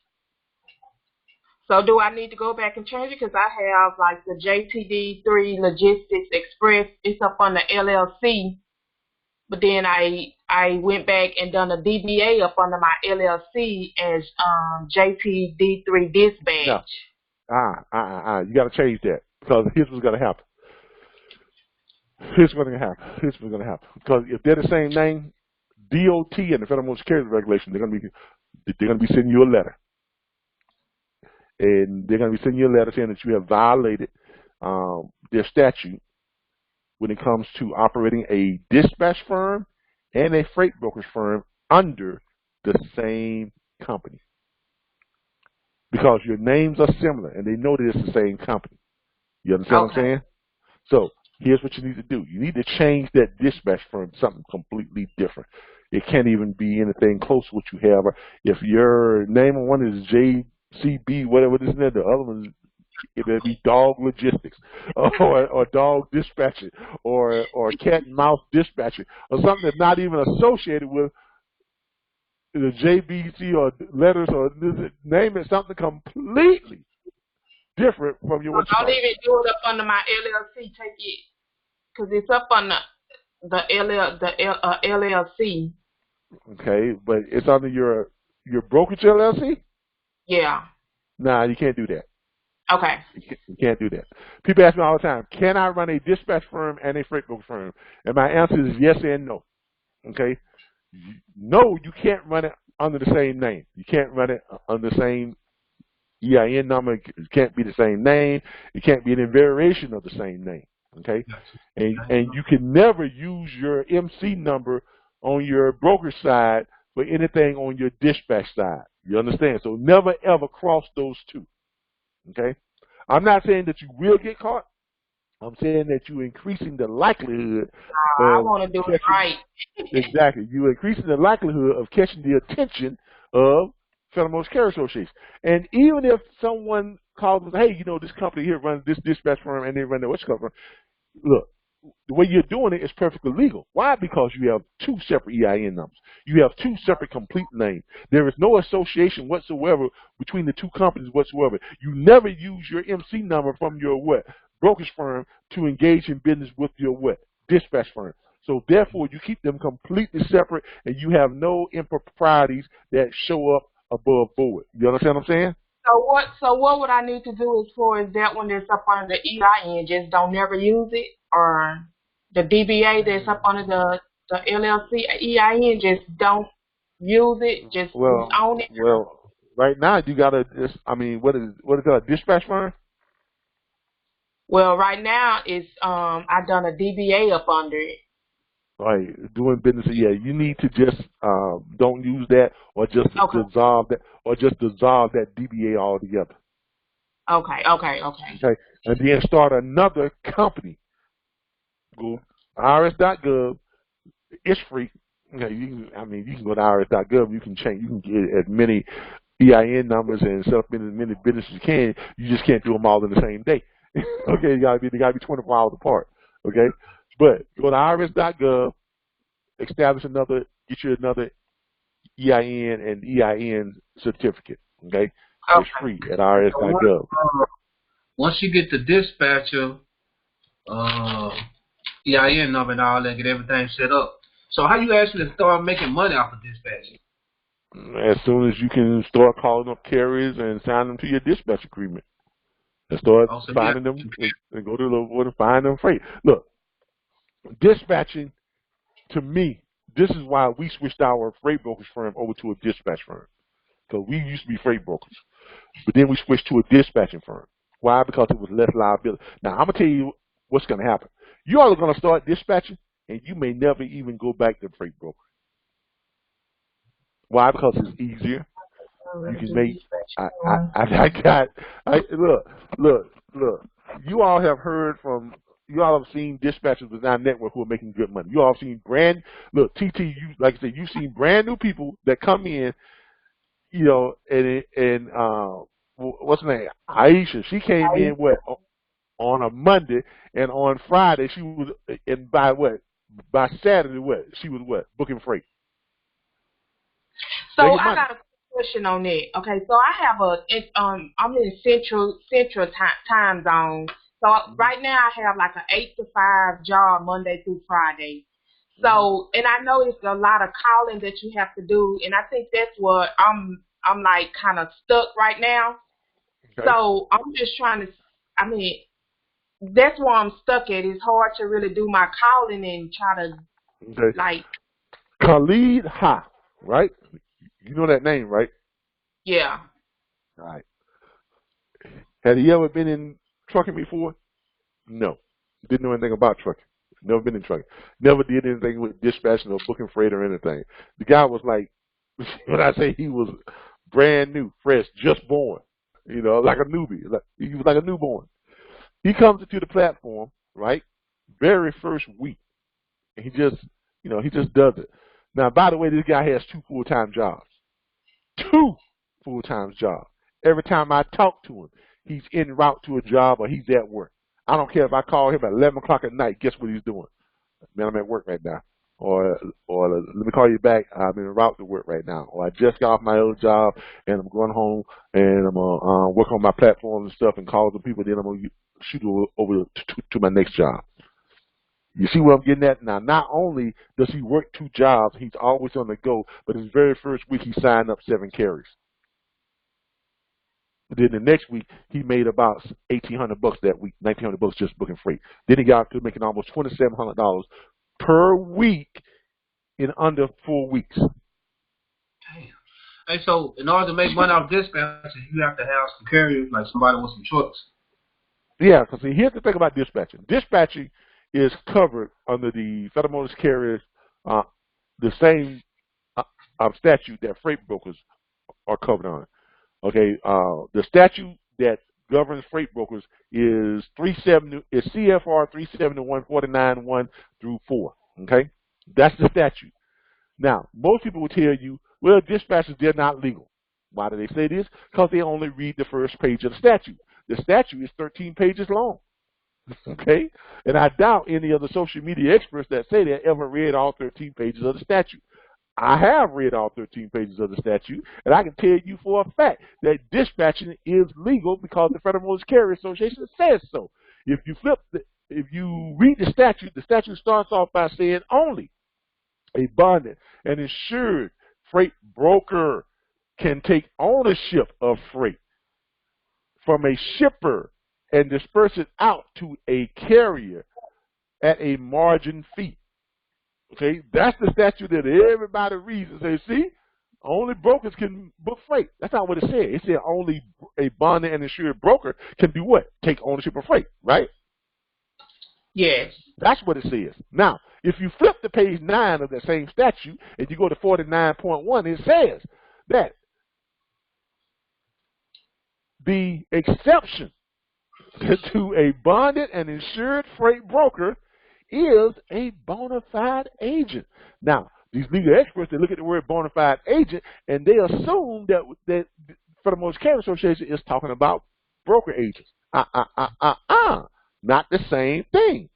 So do I need to go back and change it? Because I have like the JTD3 Logistics Express. It's up on the LLC. But then I went back and done a DBA up under my LLC as JTD3 Dispatch. No. You got to change that, because here's what's going to happen. Here's what's going to happen. Because if they're the same name, DOT and the Federal Motor Security Regulation, they're going to be sending you a letter. And they're going to be sending you a letter saying that you have violated their statute when it comes to operating a dispatch firm and a freight brokerage firm under the same company. Because your names are similar, and they know that it's the same company. You understand what I'm saying? So here's what you need to do. You need to change that dispatch firm to something completely different. It can't even be anything close to what you have. If your name on one is JCB, whatever this and that, the other one, it may be Dog Logistics, or Dog Dispatching, or Cat and Mouse Dispatching, or something that's not even associated with the JBC or letters, or name it something completely different from your. Don't even do it up under my LLC. Take it, because it's up on the LLC. Okay, but it's under your brokerage LLC. Yeah. Nah, you can't do that. Okay. You can't do that. People ask me all the time, can I run a dispatch firm and a freight broker firm? And my answer is yes and no. Okay? No, you can't run it under the same name. You can't run it under the same EIN number. It can't be the same name. It can't be any variation of the same name. Okay? And you can never use your MC number on your brokerage side for anything on your dispatch side. You understand? So never ever cross those two. Okay? I'm not saying that you will get caught. I'm saying that you're increasing the likelihood. I want to do it right. Exactly. You're increasing the likelihood of catching the attention of Federal Motor Carrier Association. And even if someone calls and says, hey, this company here runs this dispatch firm and they run that what's cover. Look, the way you're doing it is perfectly legal. Why? Because you have 2 separate EIN numbers. You have 2 separate complete names. There is no association whatsoever between the 2 companies whatsoever. You never use your MC number from your brokerage firm to engage in business with your dispatch firm. So therefore, you keep them completely separate, and you have no improprieties that show up above board. You understand what I'm saying? So what would I need to do as far as that one that's up under the EIN? Just don't never use it, or the DBA that's up under the LLC EIN, just don't use it. Just own it. Well, right now you gotta just. I mean, what is that? A dispatch firm? Well, right now it's I done a DBA up under it. Right, doing business. Yeah, you need to just don't use that, or just dissolve that DBA altogether. Okay. Okay, and then start another company. Go IRS.gov. It's free. Okay, you can go to IRS.gov. You can get as many EIN numbers and set up as many businesses as you can. You just can't do them all in the same day. Okay, they gotta be 24 hours apart. Okay, but go to IRS.gov, get you another EIN and EIN certificate. Okay, it's free at IRS.gov. Once you get the dispatcher EIN number and all that, get everything set up. So how you actually start making money off of dispatching? As soon as you can start calling up carriers and sign them to your dispatch agreement. And start finding them and go to the board and find them freight. Look, dispatching, to me, this is why we switched our freight brokerage firm over to a dispatch firm. Because we used to be freight brokers. But then we switched to a dispatching firm. Why? Because it was less liability. Now, I'm going to tell you what's going to happen. You all are going to start dispatching, and you may never even go back to freight broker. Why? Because it's easier. You can make. Look. You all have heard from you all have seen dispatchers within our network who are making good money. You all have seen TT, you, like I said, you've seen brand new people that come in, you know, and what's her name? Aisha. She came in, on a Monday, and on Friday she was, and by Saturday, she was booking freight. So I got a question on that. Okay, so I have I'm in central time zone. So right now I have like an 8 to 5 job Monday through Friday. So, and I know it's a lot of calling that you have to do, and I think that's what I'm like kind of stuck right now. Okay. So I'm just trying to, I mean, that's where I'm stuck at. It's hard to really do my calling and try to like. Khalid Ha, right? You know that name, right? Yeah. All right. Had he ever been in trucking before? No. Didn't know anything about trucking. Never been in trucking. Never did anything with dispatching or booking freight or anything. The guy was like, when I say he was brand new, fresh, just born, you know, like a newbie. He was like a newborn. He comes into the platform, right, very first week, and he just does it. Now, by the way, this guy has 2 full-time jobs. 2 full-time jobs. Every time I talk to him, he's en route to a job or he's at work. I don't care if I call him at 11 o'clock at night. Guess what he's doing? Man, I'm at work right now. Or let me call you back. I'm en route to work right now. Or I just got off my other job and I'm going home and I'm going to work on my platform and stuff and call the people. Then I'm going to shoot over to my next job. You see what I'm getting at? Now, not only does he work 2 jobs, he's always on the go, but his very first week he signed up 7 carriers. Then the next week he made about $1,800 that week, $1,900 just booking freight. Then he got to making almost $2,700 per week in under 4 weeks. Damn. Hey, so in order to make money off dispatching, you have to have some carriers, like somebody with some trucks. Yeah, because here's the thing about dispatching. Dispatching is covered under the Federal Motor Carriers, the same statute that freight brokers are covered on. Okay, the statute that governs freight brokers is CFR 371.49.1 through 4. Okay, that's the statute. Now, most people will tell you, well, dispatchers, they're not legal. Why do they say this? Because they only read the first page of the statute. The statute is 13 pages long. Okay, and I doubt any of the social media experts that say they ever read all 13 pages of the statute. I have read all 13 pages of the statute, and I can tell you for a fact that dispatching is legal because the Federal Motor Carrier Association says so. If you read the statute starts off by saying only a bonded and insured freight broker can take ownership of freight from a shipper and disperse it out to a carrier at a margin fee. Okay, that's the statute that everybody reads and says, see, only brokers can book freight. That's not what it said. It said only a bonded and insured broker can do what? Take ownership of freight, right? Yes. That's what it says. Now, if you flip to page 9 of that same statute and you go to 49.1, it says that the exception to a bonded and insured freight broker is a bona fide agent. Now, these legal experts, they look at the word bona fide agent and they assume that Federal Motor Carrier Association is talking about broker agents. Not the same thing.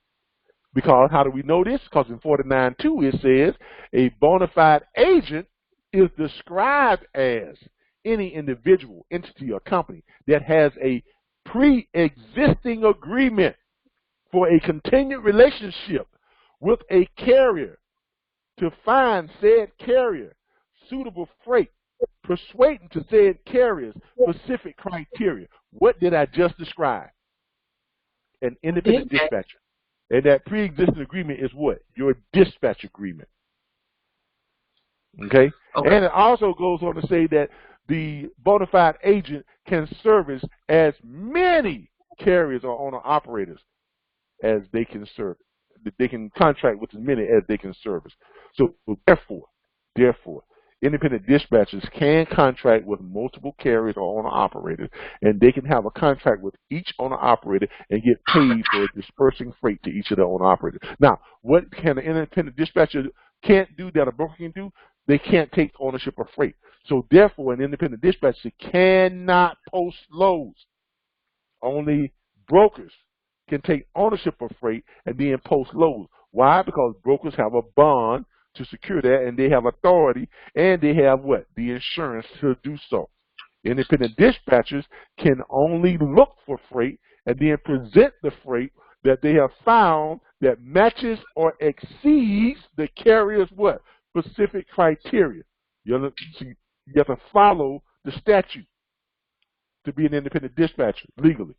Because how do we know this? Because in 49.2 it says a bona fide agent is described as any individual, entity, or company that has a pre-existing agreement for a continued relationship with a carrier to find said carrier suitable freight, persuading to said carrier's specific criteria. What did I just describe? An independent dispatcher. And that pre-existing agreement is what? Your dispatch agreement. Okay? And it also goes on to say that the bona fide agent can service as many carriers or owner-operators as they can serve. They can contract with as many as they can service. So therefore, independent dispatchers can contract with multiple carriers or owner-operators, and they can have a contract with each owner-operator and get paid for dispersing freight to each of the owner-operators. Now, what can an independent dispatcher can't do that a broker can do? They can't take ownership of freight. So therefore, an independent dispatcher cannot post loads. Only brokers can take ownership of freight and then post loads. Why? Because brokers have a bond to secure that, and they have authority, and they have what? The insurance to do so. Independent dispatchers can only look for freight and then present the freight that they have found that matches or exceeds the carrier's what? Specific criteria. You have to follow the statute to be an independent dispatcher legally.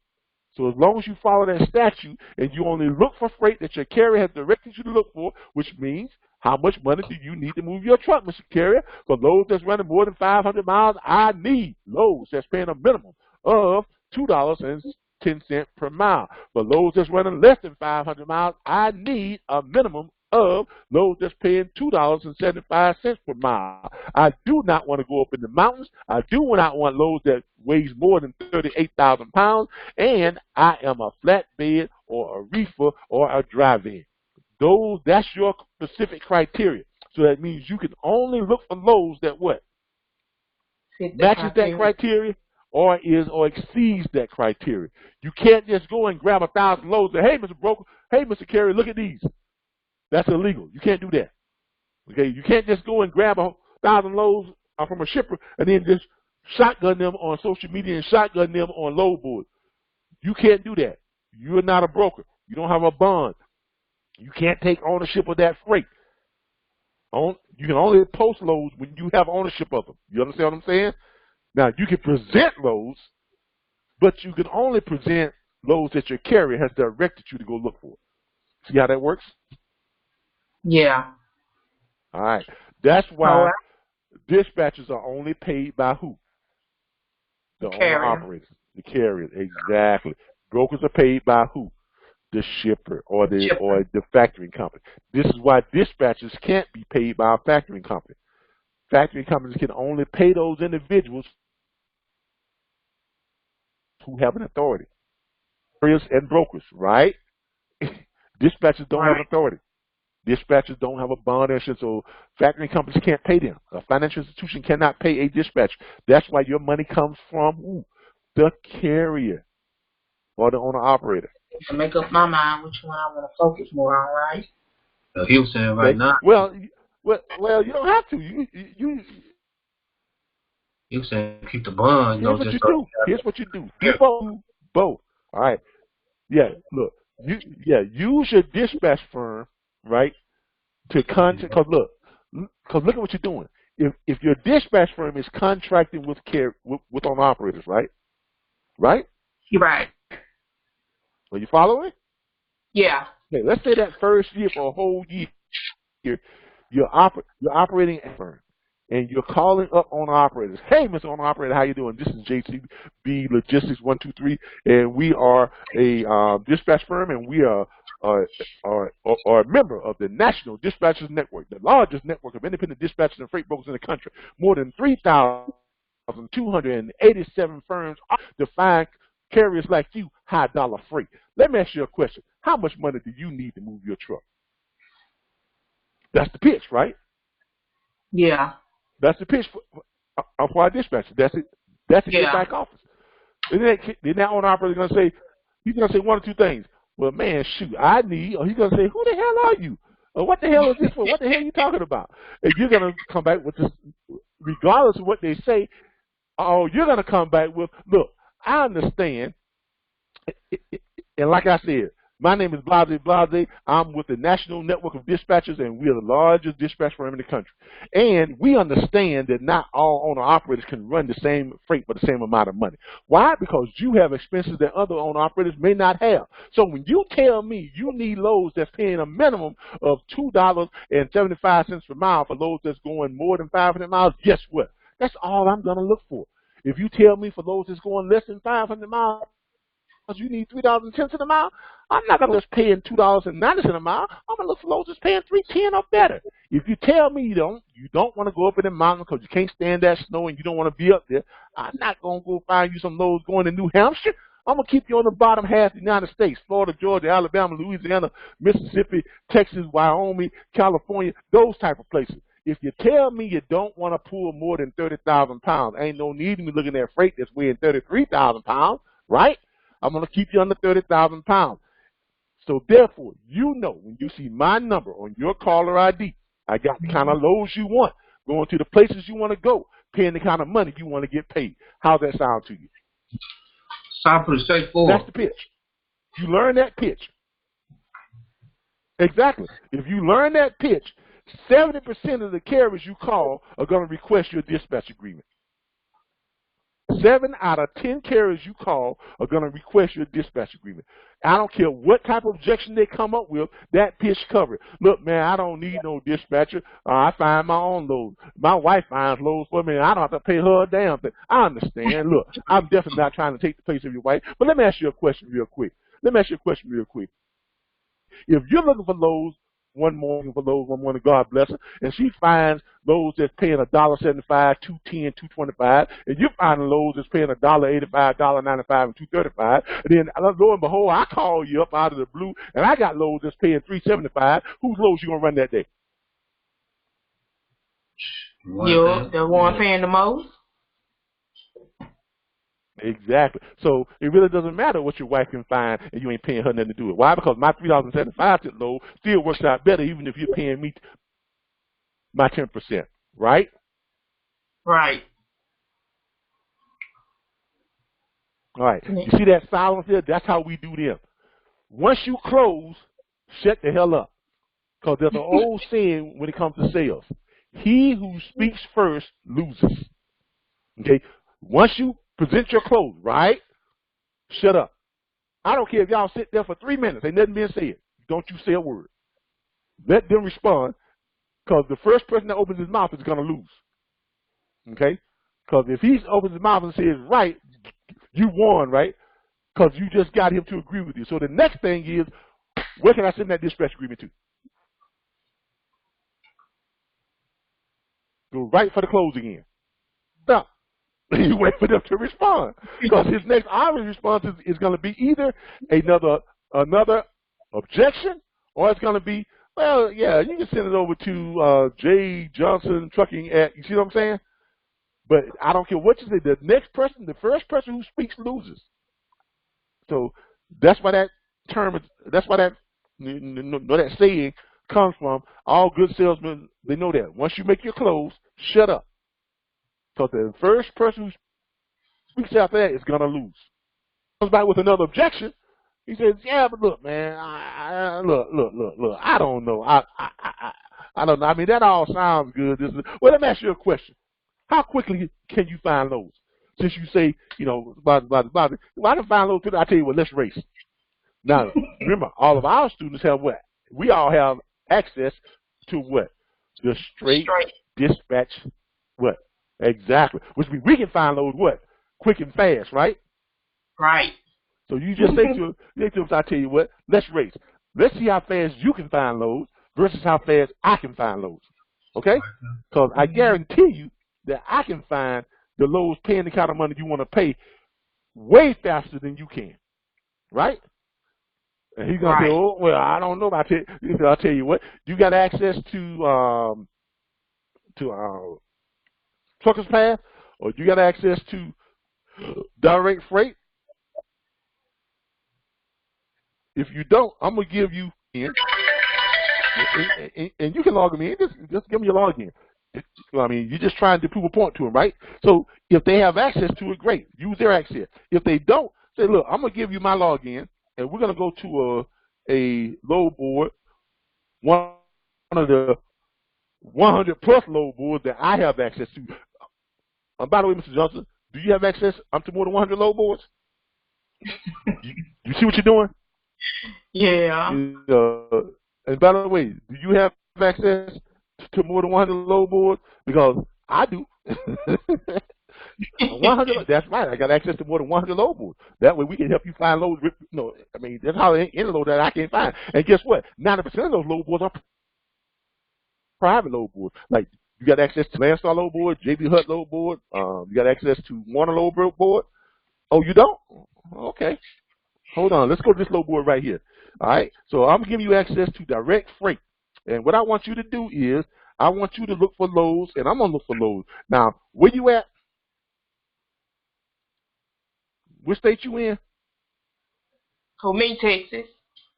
So as long as you follow that statute and you only look for freight that your carrier has directed you to look for, which means how much money do you need to move your truck, Mr. Carrier? For loads that's running more than 500 miles, I need loads that's paying a minimum of $2.10 per mile. For loads that's running less than 500 miles, I need a minimum of loads that's paying $2.75 per mile. I do not want to go up in the mountains. I do not want loads that weighs more than 38,000 pounds, and I am a flatbed or a reefer or a drive-in. That's your specific criteria. So that means you can only look for loads that what? Matches that criteria or exceeds that criteria. You can't just go and grab 1,000 loads and, hey, Mr. Broker, hey, Mr. Carrier, look at these. That's illegal. You can't do that. Okay, you can't just go and grab 1,000 loads from a shipper and then just shotgun them on social media and shotgun them on load boards. You can't do that. You're not a broker. You don't have a bond. You can't take ownership of that freight. You can only post loads when you have ownership of them. You understand what I'm saying? Now, you can present loads, but you can only present loads that your carrier has directed you to go look for. See how that works? Yeah. All right. That's why dispatchers are only paid by who? The owner-operators. The carrier. Exactly. Brokers are paid by who? The shipper or the factoring company. This is why dispatchers can't be paid by a factoring company. Factoring companies can only pay those individuals who have an authority. Carriers and brokers, right? Dispatchers don't have an authority. Dispatchers don't have a bond insurance, so factoring companies can't pay them. A financial institution cannot pay a dispatcher. That's why your money comes from who? The carrier or the owner-operator. To make up my mind which one I want to focus more on, right? So he was saying right now. Well, you don't have to. He was saying keep the bond. Here's what you do. You both. All right. Yeah. Look. Use your dispatch firm, right, to contact. Cause look at what you're doing. If your dispatch firm is contracting with owner operators, right? You're right. Are you following? Yeah. Okay, let's say that first year for a whole year, you're operating a firm, and you're calling up owner operators. Hey, Mr. Owner Operator, how you doing? This is JCB Logistics 123, and we are a dispatch firm, and we are a member of the National Dispatchers Network, the largest network of independent dispatchers and freight brokers in the country. More than 3,287 firms define carriers like you high dollar freight. Let me ask you a question. How much money do you need to move your truck? That's the pitch, right? Yeah. That's the pitch for our dispatcher. That's it. That's your back office. Then that owner operator is going to say, he's going to say one or two things. Well, man, shoot, I need, or he's going to say, who the hell are you? Or what the hell is this for? What the hell are you talking about? And you're going to come back with this, regardless of what they say, you're going to come back with, look, I understand, and like I said, my name is Blase Blase. I'm with the National Network of Dispatchers, and we are the largest dispatch firm in the country. And we understand that not all owner-operators can run the same freight for the same amount of money. Why? Because you have expenses that other owner-operators may not have. So when you tell me you need loads that's paying a minimum of $2.75 per mile for loads that's going more than 500 miles, guess what? That's all I'm going to look for. If you tell me for loads that's going less than 500 miles, you need $3.10 a mile. I'm not gonna just paying $2.90 a mile. I'm gonna look for loads that's paying $3.10 or better. If you tell me you don't want to go up in the mountain because you can't stand that snow and you don't want to be up there, I'm not gonna go find you some loads going to New Hampshire. I'm gonna keep you on the bottom half of the United States: Florida, Georgia, Alabama, Louisiana, Mississippi, Texas, Wyoming, California, those type of places. If you tell me you don't want to pull more than 30,000 pounds, ain't no need in me looking at freight that's weighing 33,000 pounds, right? I'm going to keep you under 30,000 pounds. So therefore, when you see my number on your caller ID, I got the kind of loads you want, going to the places you want to go, paying the kind of money you want to get paid. How's that sound to you? Sound pretty straightforward. That's the pitch. You learn that pitch. Exactly. If you learn that pitch, 70% of the carriers you call are going to request your dispatch agreement. 7 out of 10 carriers you call are going to request your dispatch agreement. I don't care what type of objection they come up with, that pitch covered. Look, man, I don't need no dispatcher. I find my own loads. My wife finds loads for me, and I don't have to pay her a damn thing. I understand. Look, I'm definitely not trying to take the place of your wife, but let me ask you a question real quick. If you're looking for loads one morning, God bless her, and she finds loads that's paying $1.75, $2.10, $2.25, and you find loads that's paying $1.85, $1.95, and $2.35, and then lo and behold, I call you up out of the blue, and I got loads that's paying $3.75. Whose loads you gonna run that day? You're the one paying the most. Exactly. So it really doesn't matter what your wife can find and you ain't paying her nothing to do it. Why? Because my $3.75 load still works out better even if you're paying me my 10%, right? Right. All right. You see that silence there? That's how we do them. Once you close, shut the hell up. Because there's an old saying when it comes to sales. He who speaks first loses. Okay? Once you present your close, right? Shut up. I don't care if y'all sit there for 3 minutes. Ain't nothing being said. Don't you say a word. Let them respond, because the first person that opens his mouth is going to lose. Okay? Because if he opens his mouth and says, right, you won, right? Because you just got him to agree with you. So the next thing is, where can I send that dispatch agreement to? Go right for the close again. Stop. You wait for them to respond, because his next obvious response is going to be either another objection, or it's going to be, well, yeah, you can send it over to J. Johnson Trucking at, you see what I'm saying? But I don't care what you say. The first person who speaks loses. So that's why that term, that's why that saying comes from. All good salesmen, they know that. Once you make your close, shut up. Because the first person who speaks after that is going to lose. Comes back with another objection. He says, yeah, but look, man, look, I don't know. I don't know. I mean, that all sounds good. Well, let me ask you a question. How quickly can you find loads? Since you say, I can find loads, I tell you what, let's race. Now, remember, all of our students have what? We all have access to what? The straight dispatch what? Exactly. Which means we can find loads what? Quick and fast, right? Right. So you just say to them, I tell you what, let's race. Let's see how fast you can find loads versus how fast I can find loads. Okay? Because I guarantee you that I can find the loads paying the kind of money you want to pay way faster than you can. Right? And he's going to say, oh, well, I don't know about it. I'll tell you what, you got access to Truckers Pass, or you got access to direct freight? If you don't, I'm going to give you in, and you can log them in. Just give me your login. I mean, you're just trying to prove a point to them, right? So if they have access to it, great. Use their access. If they don't, say, look, I'm going to give you my login, and we're going to go to a load board, one of the 100-plus load boards that I have access to. By the way, Mr. Johnson, do you have access to more than 100 load boards? You see what you're doing? Yeah. And by the way, do you have access to more than 100 load boards? Because I do. 100. That's right. I got access to more than 100 load boards. That way we can help you find loads. I mean, that's how any load that I can't find. And guess what? 90% of those load boards are private load boards. Like you got access to Landstar load board, JB Hutt load board. You got access to Warner load board. Oh, you don't? Okay. Hold on. Let's go to this load board right here. All right. So I'm giving you access to direct freight. And what I want you to do is I want you to look for loads, and I'm gonna look for loads. Now, where you at? Which state you in? For me, Texas.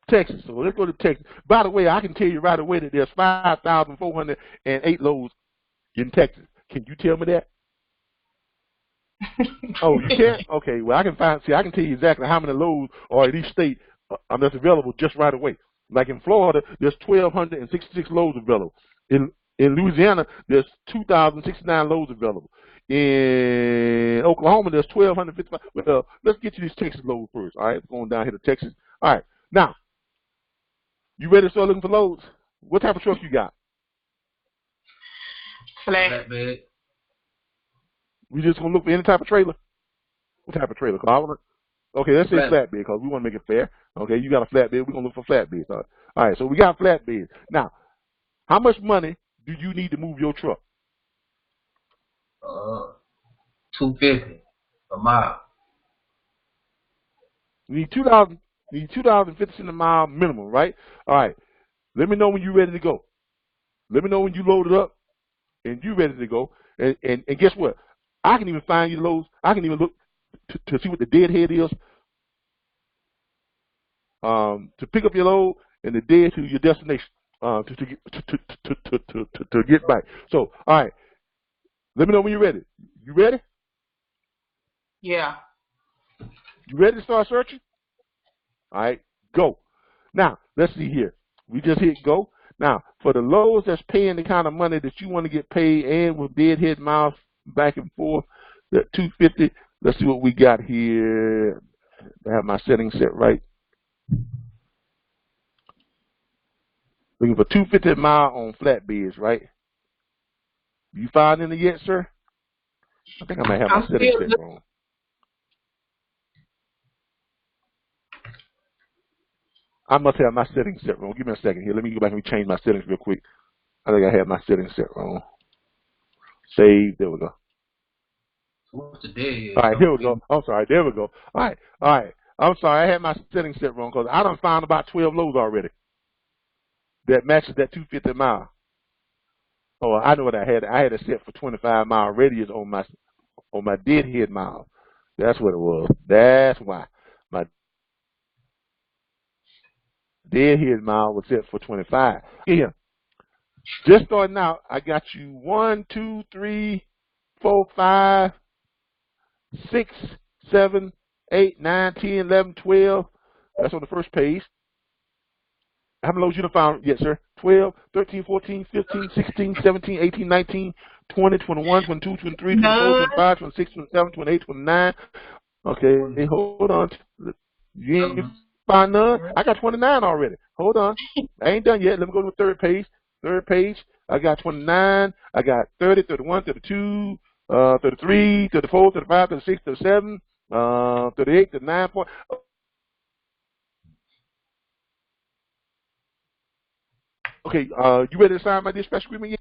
Texas. So let's go to Texas. By the way, I can tell you right away that there's 5,408 loads in Texas. Can you tell me that? Oh, you can't? Okay, well, I can tell you exactly how many loads are in each state that's available just right away. Like in Florida, there's 1,266 loads available. In Louisiana, there's 2,069 loads available. In Oklahoma, there's 1,255. Well, let's get you these Texas loads first. All right, going down here to Texas. All right, now, you ready to start looking for loads? What type of truck you got? Flatbed. We just gonna look for any type of trailer. What type of trailer? Okay, let's say flatbed because we want to make it fair. Okay, you got a flatbed. We're gonna look for flatbeds. All right, so we got flatbeds. Now, how much money do you need to move your truck? $250 a mile. You need $2,050 a mile minimum, right? All right. Let me know when you're ready to go. Let me know when you load it up and you're ready to go. And guess what? I can even find your loads. I can even look to see what the deadhead is. To pick up your load and the dead to your destination. To get back. So, all right. Let me know when you're ready. You ready? Yeah. You ready to start searching? All right, go. Now, let's see here. We just hit go. Now, for the loads that's paying the kind of money that you want to get paid and with deadhead miles back and forth, that $250, let's see what we got here. I have my settings set right. Looking for $250 a mile on flatbeds, right? You found any yet, sir? I think I might have my settings set wrong. I must have my settings set wrong. Give me a second here. Let me go back and change my settings real quick. I think I have my settings set wrong. Save. There we go. What's the day? All right, here we go. I'm sorry. There we go. All right. I'm sorry. I had my settings set wrong because I done found about 12 loads already that matches that $250 a mile. Oh, I know what I had. I had it set for 25-mile radius on my deadhead miles. That's what it was. That's why my deadhead mile was set for 25. Here, just starting out, I got you 1, 2, 3, 4, 5, 6, 7, 8, 9, 10, 11, 12. That's on the first page. How many loads you done found? Yes, sir. 12, 13, 14, 15, 16, 17, 18, 19, 20, 21, 22, 23, 24, 25, 26, 27, 28, 29. Okay, hold on. You ain't find none? I got 29 already. Hold on. I ain't done yet. Let me go to the third page. Third page. I got 29. I got 30, 31, 32, 33, 34, 35, 36, 37, 38, 39. Okay, you ready to sign my dispatch agreement yet?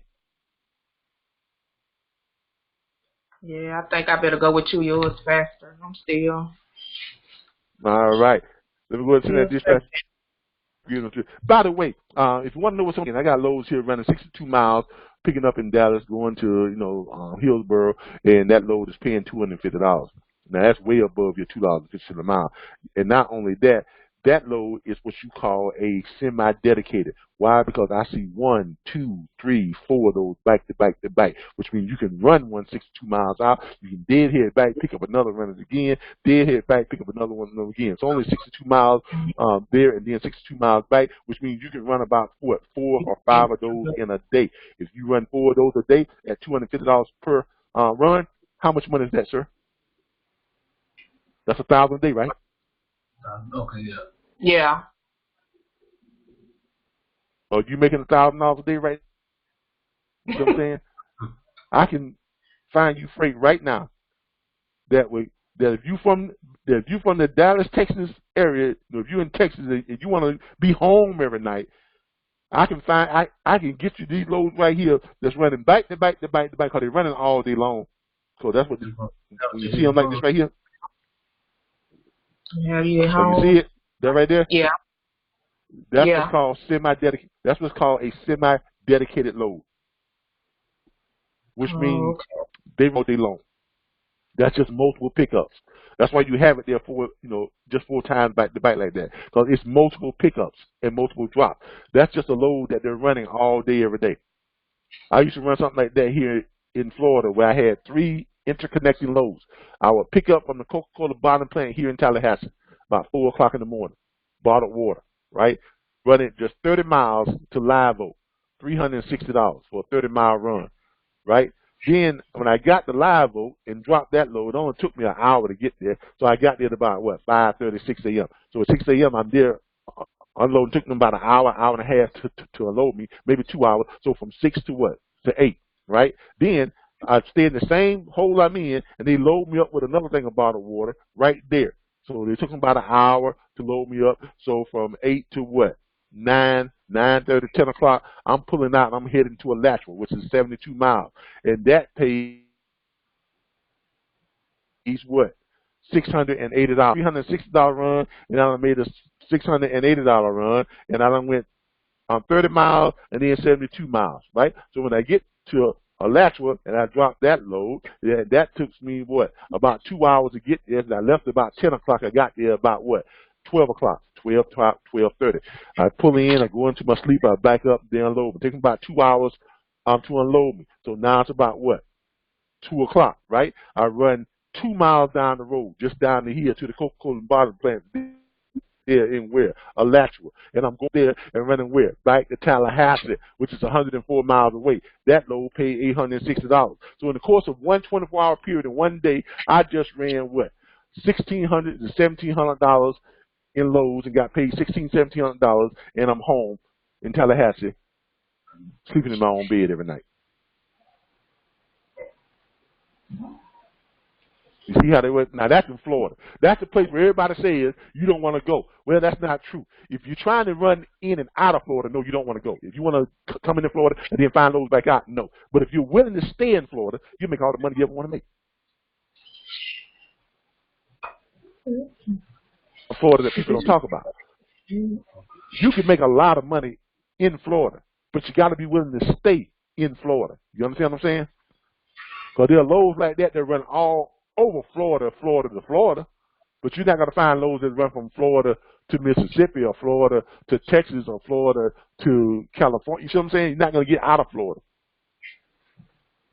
Yeah, I think I better go with you. Yours faster. I'm still. All right. Let me go ahead and send that dispatch. By the way, if you want to know what's something, I got loads here running 62 miles, picking up in Dallas, going to Hillsboro, and that load is paying $250. Now that's way above your $2.50 a mile. And not only that, that load is what you call a semi-dedicated. Why? Because I see 1, 2, 3, 4 of those back to back to back, which means you can run 162 miles out, you can deadhead back, pick up another run it again, deadhead back, pick up another one again. It's only 62 miles there and then 62 miles back, which means you can run about 4 or 5 of those in a day. If you run 4 of those a day at $250 per run, how much money is that, sir? That's $1,000 a day, right? Okay, yeah. Yeah. Oh, you making $1,000 a day, right? You know what I'm saying? I can find you freight right now if you from the Dallas, Texas area, if you're in Texas and you want to be home every night, I can get you these loads right here that's running back to back to back to back because they're running all day long. So that's what when you see them like this right here. Have you at home? So you see it? That right there? Yeah. That's what's called semi-dedicated. That's what's called a semi-dedicated load, which means they roll day long. That's just multiple pickups. That's why you have it there for, just 4 times back to back like that, because it's multiple pickups and multiple drops. That's just a load that they're running all day, every day. I used to run something like that here in Florida, where I had 3 interconnecting loads. I would pick up from the Coca-Cola bottling plant here in Tallahassee about 4 o'clock in the morning, bottled water, right? Run it just 30 miles to Live Oak, $360 for a 30-mile run, right? Then when I got to Live Oak and dropped that load, it only took me an hour to get there. So I got there at about, 5:30, 6 a.m. So at 6 a.m. I'm there unloading. It took them about an hour, hour and a half to unload me, maybe 2 hours. So from 6 to 8, right? Then I stay in the same hole I'm in, and they load me up with another thing of bottled water right there. So they took them about an hour to load me up. So from 8 to 9, 9:30, 10 o'clock, I'm pulling out and I'm heading to Alachua, which is 72 miles. And that pays $680. $360 run, and I done made a $680 run, and I done went 30 miles and then 72 miles, right? So when I get to Alachua and I dropped that load, that took me, about 2 hours to get there. And I left about 10 o'clock. I got there about 12 o'clock. 12:30. I pull in, I go into my sleep, I back up, then unload. It takes me about 2 hours to unload me. So now it's about 2 o'clock, right? I run 2 miles down the road, just down the hill to the Coca-Cola bottling plant there in Alachua. And I'm going there and running back to Tallahassee, which is 104 miles away. That load paid $860. So in the course of one 24-hour period in one day, I just ran $1,600 to $1,700 in loads and got paid $1,600, $1,700, and I'm home in Tallahassee, sleeping in my own bed every night. You see how they went? Now that's in Florida. That's the place where everybody says you don't want to go. Well, that's not true. If you're trying to run in and out of Florida, no, you don't want to go. If you want to come into Florida and then find loads back out, no. But if you're willing to stay in Florida, you make all the money you ever want to make. Florida that people don't talk about. You can make a lot of money in Florida, but you got to be willing to stay in Florida. You understand what I'm saying? Because there are loads like that run all over Florida to Florida, but you're not going to find loads that run from Florida to Mississippi or Florida to Texas or Florida to California. You see what I'm saying? You're not going to get out of Florida.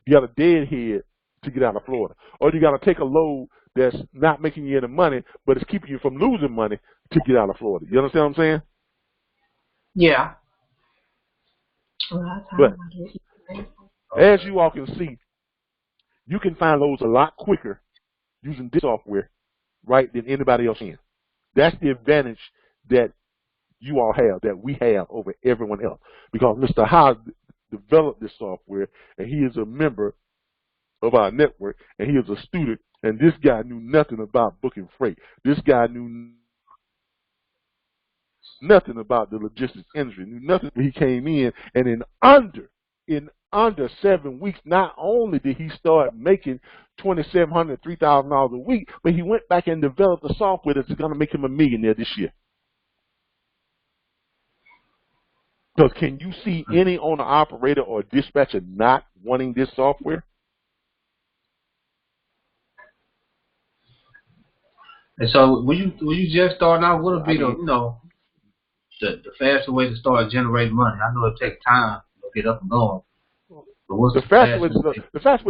You got a deadhead to get out of Florida. Or you got to take a load that's not making you any money, but it's keeping you from losing money to get out of Florida. You understand what I'm saying? Yeah. But as you all can see, you can find loads a lot quicker using this software, right, than anybody else can. That's the advantage that you all have, that we have over everyone else. Because Mr. Howe developed this software, and he is a member of our network, and he is a student, and this guy knew nothing about booking freight. This guy knew nothing about the logistics industry, knew nothing when he came in, and in under 7 weeks, not only did he start making $2,700, $3,000 a week, but he went back and developed a software that's going to make him a millionaire this year. Because can you see any owner, operator, or dispatcher not wanting this software? And so when you just starting out, what would be the faster way to start generating money? I know it takes time to get up and going. But what's the fastest way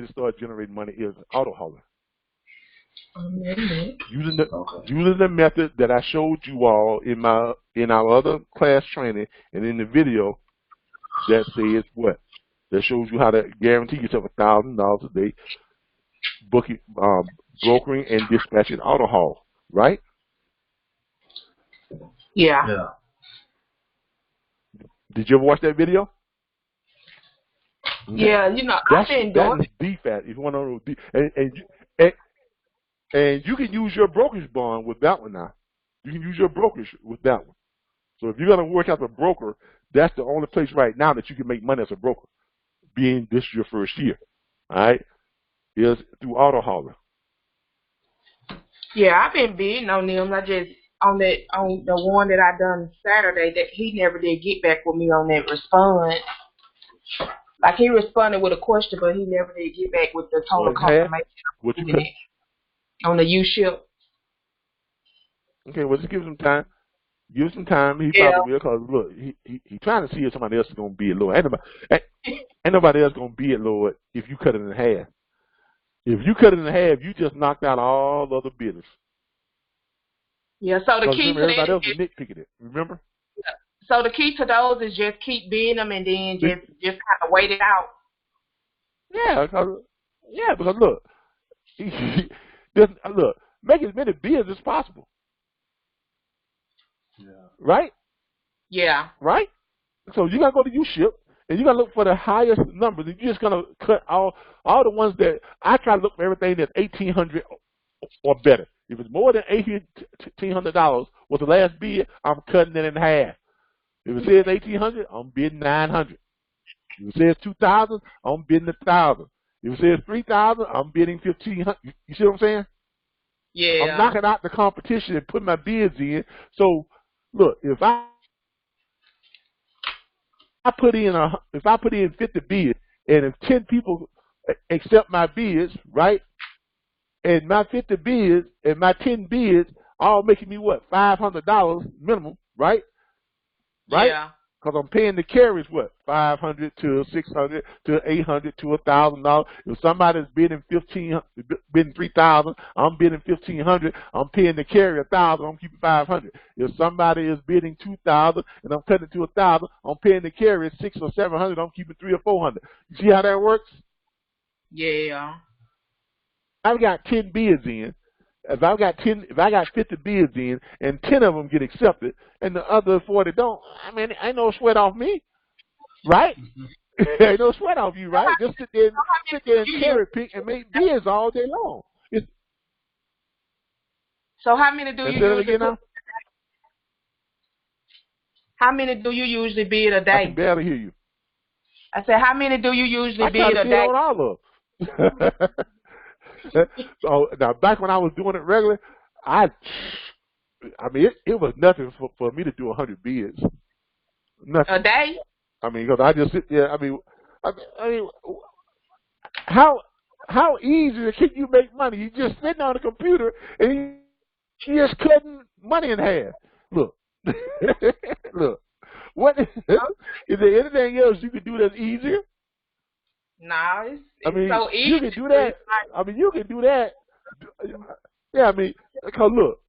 to start generating money is auto hauler. Using the method that I showed you all in our other class training and in the video that says that shows you how to guarantee yourself $1,000 a day brokering and dispatching auto haul, right? Yeah. Did you ever watch that video? Yeah, you know, I've been doing that is DFAT. If you want to know, and you can use your brokerage bond with that one now. You can use your brokerage with that one. So if you're going to work as a broker, that's the only place right now that you can make money as a broker, being this your first year. All right, is through auto hauler. Yeah, I've been bidding on them. I just on the one that I done Saturday that he never did get back with me on that response. Like he responded with a question, but he never did get back with the total confirmation what you on the U-ship. Okay, well just give him some time. Give him some time. He probably will, because look, he trying to see if somebody else is gonna bid lower. Ain't nobody else gonna bid lower if you cut it in half. If you cut it in half, you just knocked out all the other bidders. Yeah, so the key to everybody else was nitpicking it. Remember? So the key to those is just keep bidding them and then just kind of wait it out. Yeah, because look, look, make as many bids as possible. Yeah. Right? Yeah. Right? So you gotta go to U-ship and you gotta look for the highest numbers. And you're just gonna cut all the ones that I try to look for everything that's $1,800 or better. If it's more than $1,800 was the last bid, I'm cutting it in half. If it says $1,800, I'm bidding $900. If it says $2,000, I'm bidding $1,000. If it says $3,000, I'm bidding $1,500. You see what I'm saying? Yeah. I'm knocking out the competition and putting my bids in. So look, if I put in 50 bids, and if 10 people accept my bids, right? And my 50 bids and my 10 bids all making me what, $500 minimum, right? Right? Yeah. Because I'm paying the carriers what, $500 to $600 to $800 to $1,000. If somebody's bidding $3,000, I'm bidding $1,500. I'm paying the carrier $1,000. I'm keeping $500. If somebody is bidding $2,000 and I'm cutting it to $1,000, I'm paying the carrier $600 or $700. I'm keeping $300 or $400. You see how that works? Yeah. I've got 10 bids in. If I got 50 bids in, and 10 of them get accepted, and the other 40 don't, I mean, ain't no sweat off me, right? Ain't no sweat off you, right? Just sit there and cherry pick and make bids all day long. So how many do you usually now? How many do you usually bid a day? I can barely hear you. I said, how many do you usually bid a day? I try to bid on all of them. So now, back when I was doing it regularly, I mean, it was nothing for me to do 100 bids. Nothing. A day? I mean, because I just sit there. I mean, how easy can you make money? You just sitting on the computer and you just cutting money in half. Look, look. What is there anything else you could do that's easier? No, it's so easy. You can do that. I mean, you can do that. Yeah, I mean, because look.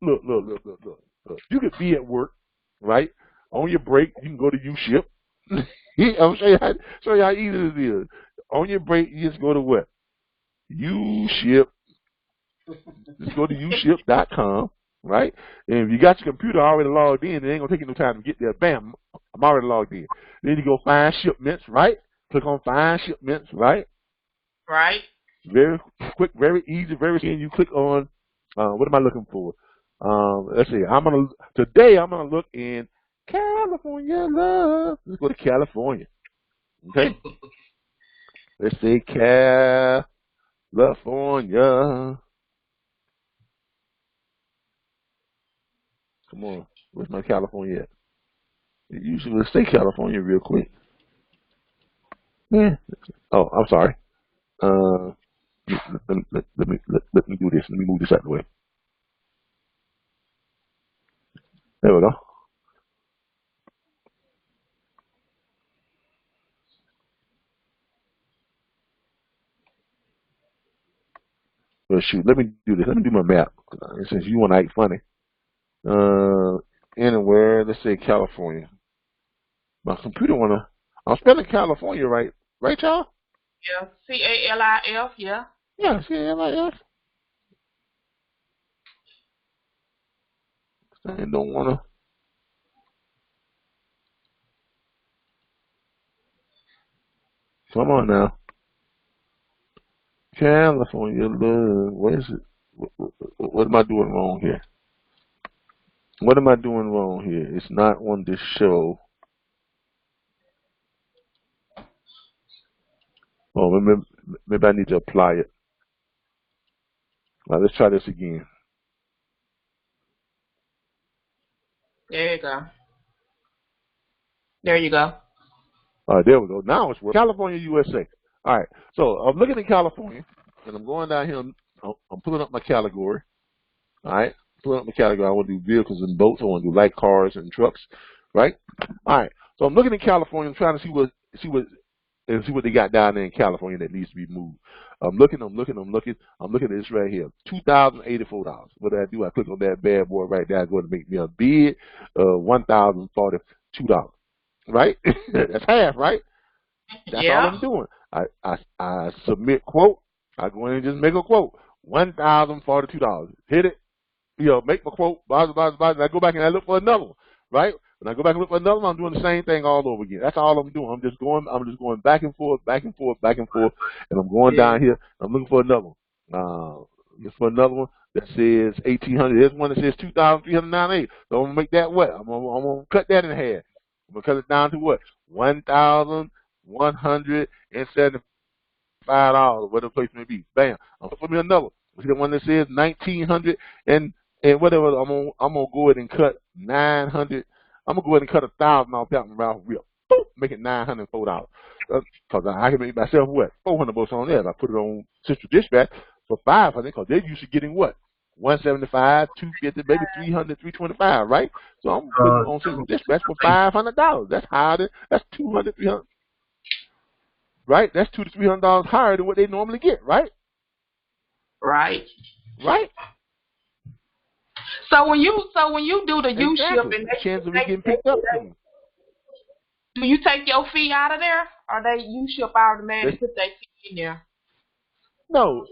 You could be at work, right? On your break, you can go to U-ship. I'll show you how easy it is. On your break, you just go to what? U-ship. Just go to uship.com, right? And if you got your computer already logged in, it ain't gonna take you no time to get there. Bam, I'm already logged in. Then you go find shipments, right? Click on find shipments, right? Right. Very quick, very easy, very easy. And you click on what am I looking for? Let's see. Today I'm gonna look in California love. Let's go to California. Okay. Let's say California. Come on. Where's my California at? Usually let's say California real quick. Yeah. Oh, I'm sorry. Let me do this. Let me move this out of the way. There we go. Well, shoot. Let me do this. Let me do my map. Since you want to act funny. Anywhere. Let's say California. My computer wanna. I'm spelling California right, y'all? Yeah, CALIF. Yeah. Yeah, CALIF. I don't wanna. Come on now. California, what is it? What am I doing wrong here? What am I doing wrong here? It's not on this show. Oh, maybe I need to apply it. All right, let's try this again. There you go. There you go. All right, there we go. Now it's working. California, USA. All right, so I'm looking at California, and I'm going down here. I'm pulling up my category. All right, pulling up my category. I want to do vehicles and boats. I want to do light cars and trucks. Right. All right. So I'm looking at California. I'm trying to see what they got down there in California that needs to be moved. I'm looking at this right here. $2,084. What do? I click on that bad boy right there. It's going to make me a bid of $1,042. Right? That's half, right? That's all I'm doing. I submit quote. I go in and just make a quote. $1,042. Hit it. Make my quote. Blah, blah, blah, blah. I go back and I look for another one. Right? When I go back and look for another one, I'm doing the same thing all over again. That's all I'm doing. I'm just going back and forth, and I'm going down here. I'm looking for another one. Looking for another one that says 1,800. There's one that says 2,398. So I'm gonna make that what? I'm gonna cut that in half. I'm gonna cut it down to what? $1,175, whatever the place may be. Bam. I'm gonna put me another one. See the one that says 1,900 and whatever. I'm gonna go ahead and cut 900. I'm gonna go ahead and cut 1,000 off that one right real. Boop, make it $904. Cause I can make myself what? $400 on that. I put it on Central Dispatch for $500 because they're usually getting what? $175, $250, maybe $300, $325, right? So I'm putting it on Central Dispatch for $500. That's higher. That's $200, $300. Right? That's $200 to $300 higher than what they normally get, right? Right. Right. So when you do the U-ship and the chance of it getting picked up, do you take your fee out of there, or they U-ship automatically put their fee in there? No.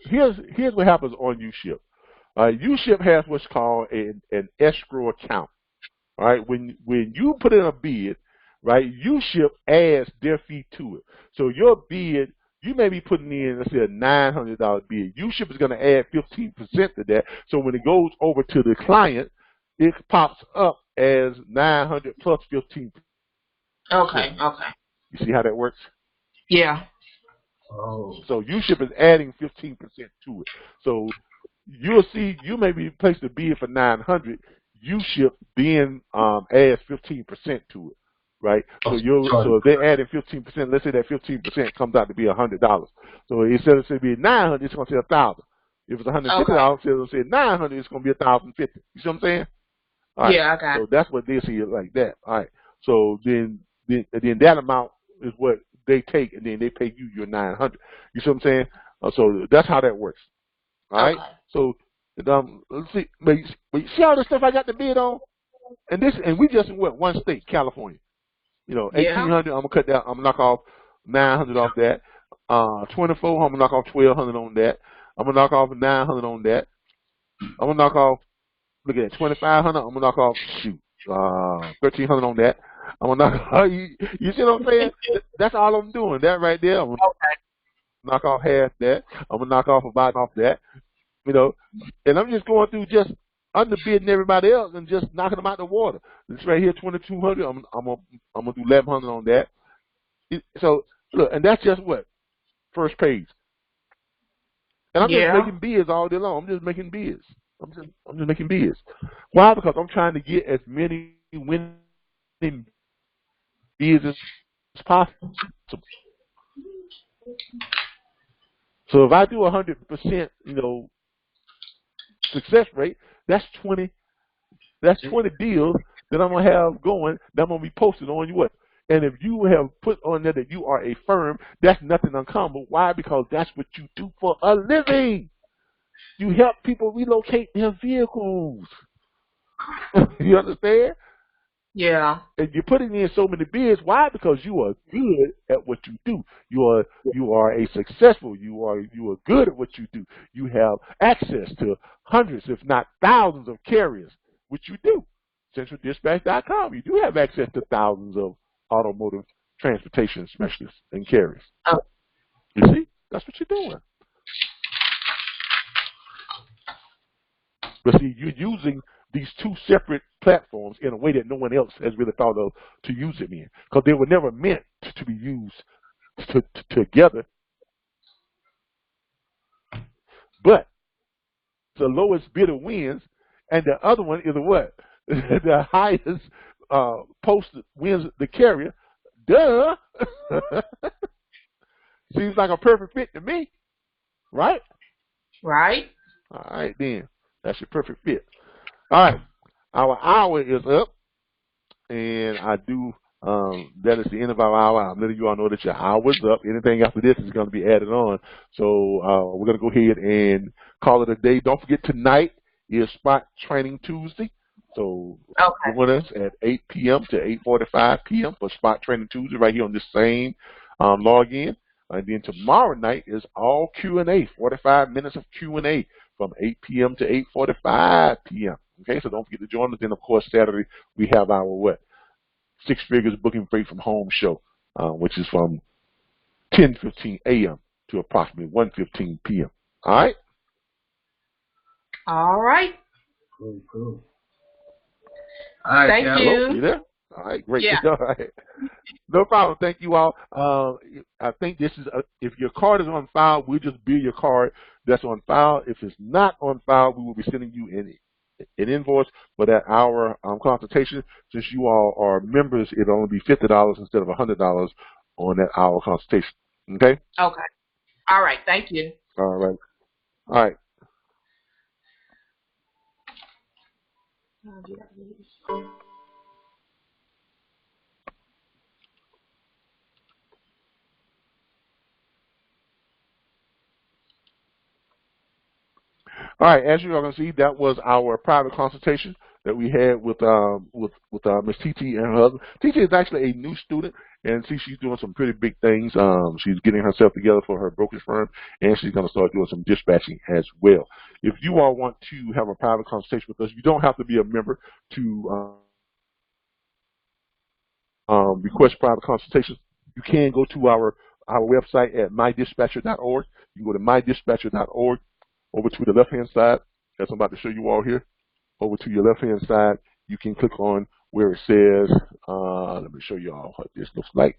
Here's what happens on U-ship. U-ship has what's called an escrow account. All right, when you put in a bid, right, U-ship adds their fee to it. So your bid, you may be putting in, let's say, a $900 bid. U-ship is going to add 15% to that. So when it goes over to the client, it pops up as 900 plus 15%. Okay. You see how that works? Yeah. Oh. So U-ship is adding 15% to it. So you'll see, you may be placed a bid for 900. U-ship then adds 15% to it. Right, so if they're adding 15%, let's say that 15% comes out to be $100. So instead of saying 900, it's going to say 1,000. If it's $150, it'll say 900, it's going to be 1,050. You see what I'm saying? All right. Yeah, okay. So that's what they see it like that. All right. So then that amount is what they take, and then they pay you your 900. You see what I'm saying? So that's how that works. All right. So let's see. But you see all the stuff I got to bid on, and we just went one state, California. 1,800. I'm gonna cut that. I'm gonna knock off 900 off that. 24. I'm gonna knock off 1,200 on that. I'm gonna knock off 900 on that. I'm gonna knock off. Look at that. 2,500. I'm gonna knock off 1,300 on that. I'm gonna knock off. You see what I'm saying? That's all I'm doing. That right there. I'm gonna knock off half that. I'm gonna knock off about off that. And I'm just going through just underbidding everybody else and just knocking them out the water. This right here, 2,200. I'm gonna do 1,100 on that. So look, and that's just what first page. And I'm just making bids all day long. I'm just making bids. I'm just making bids. Why? Because I'm trying to get as many winning bids as possible. So if I do 100%, success rate, that's 20 deals that I'm gonna have going that I'm gonna be posted on you. And if you have put on there that you are a firm, that's nothing uncommon. Why? Because that's what you do for a living. You help people relocate their vehicles. You understand? Yeah. And you're putting in so many bids. Why? Because you are good at what you do. You are a successful. You are good at what you do. You have access to hundreds, if not thousands, of carriers, which you do. CentralDispatch.com. You do have access to thousands of automotive transportation specialists and carriers. Oh. You see? That's what you're doing. But see, you're using these two separate platforms in a way that no one else has really thought of to use it in, because they were never meant to be used together. But the lowest bidder wins, and the other one is what? The highest posted wins the carrier. Duh. Seems like a perfect fit to me, right? Right. All right, then. That's your perfect fit. All right. Our hour is up, and that is the end of our hour. I'm letting you all know that your hour is up. Anything after this is going to be added on. So we're going to go ahead and call it a day. Don't forget, tonight is Spot Training Tuesday. So join us at 8 p.m. to 8:45 p.m. for Spot Training Tuesday right here on this same login. And then tomorrow night is all Q&A, 45 minutes of Q&A from 8 p.m. to 8:45 p.m. Okay, so don't forget to join us. Then, of course, Saturday we have our Six Figures Booking Freight from Home show, which is from 10:15 a.m. to approximately 1:15 p.m. All right? All right. Cool. All right, thank you. Hello, you there? All right, great. Yeah. All right. No problem. Thank you all. I think this is, if your card is on file, we'll just bill your card that's on file. If it's not on file, we will be sending you an invoice for that hour consultation. Since you all are members, it'll only be $50 instead of $100 on that hour consultation. Okay? Okay. All right. Thank you. All right. All right. All right, as you all can see, that was our private consultation that we had with Miss TT and her husband. TT is actually a new student, and see, she's doing some pretty big things. She's getting herself together for her brokerage firm, and she's going to start doing some dispatching as well. If you all want to have a private consultation with us, you don't have to be a member to request private consultations. You can go to our website at mydispatcher.org. You can go to mydispatcher.org. Over to the left-hand side, as I'm about to show you all here, over to your left-hand side, you can click on where it says, let me show you all what this looks like.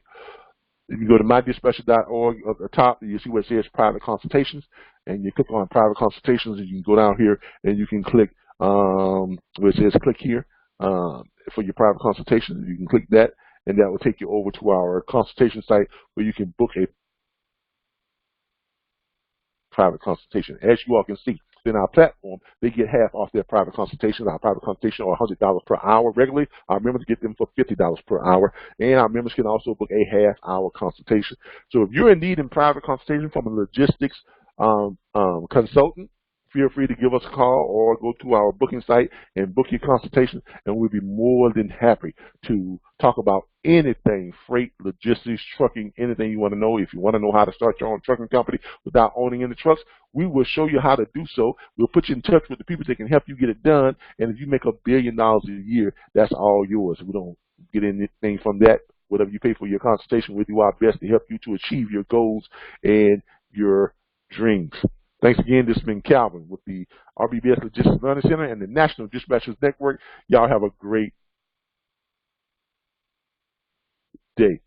If you go to mydispatcher.org at the top, you see where it says private consultations, and you click on private consultations, and you can go down here, and you can click where it says click here for your private consultation. You can click that, and that will take you over to our consultation site where you can book a private consultation. As you all can see, in our platform, they get half off their private consultations. Our private consultation are $100 per hour regularly. Our members get them for $50 per hour, and our members can also book a half-hour consultation. So if you're in need in private consultation from a logistics consultant, feel free to give us a call or go to our booking site and book your consultation, and we'll be more than happy to talk about anything, freight, logistics, trucking, anything you want to know. If you want to know how to start your own trucking company without owning any trucks, we will show you how to do so. We'll put you in touch with the people that can help you get it done, and if you make $1 billion a year, that's all yours. We don't get anything from that. Whatever you pay for your consultation, we'll do our best to help you to achieve your goals and your dreams. Thanks again. This has been Calvin with the RBBS Logistics Learning Center and the National Dispatchers Network. Y'all have a great day.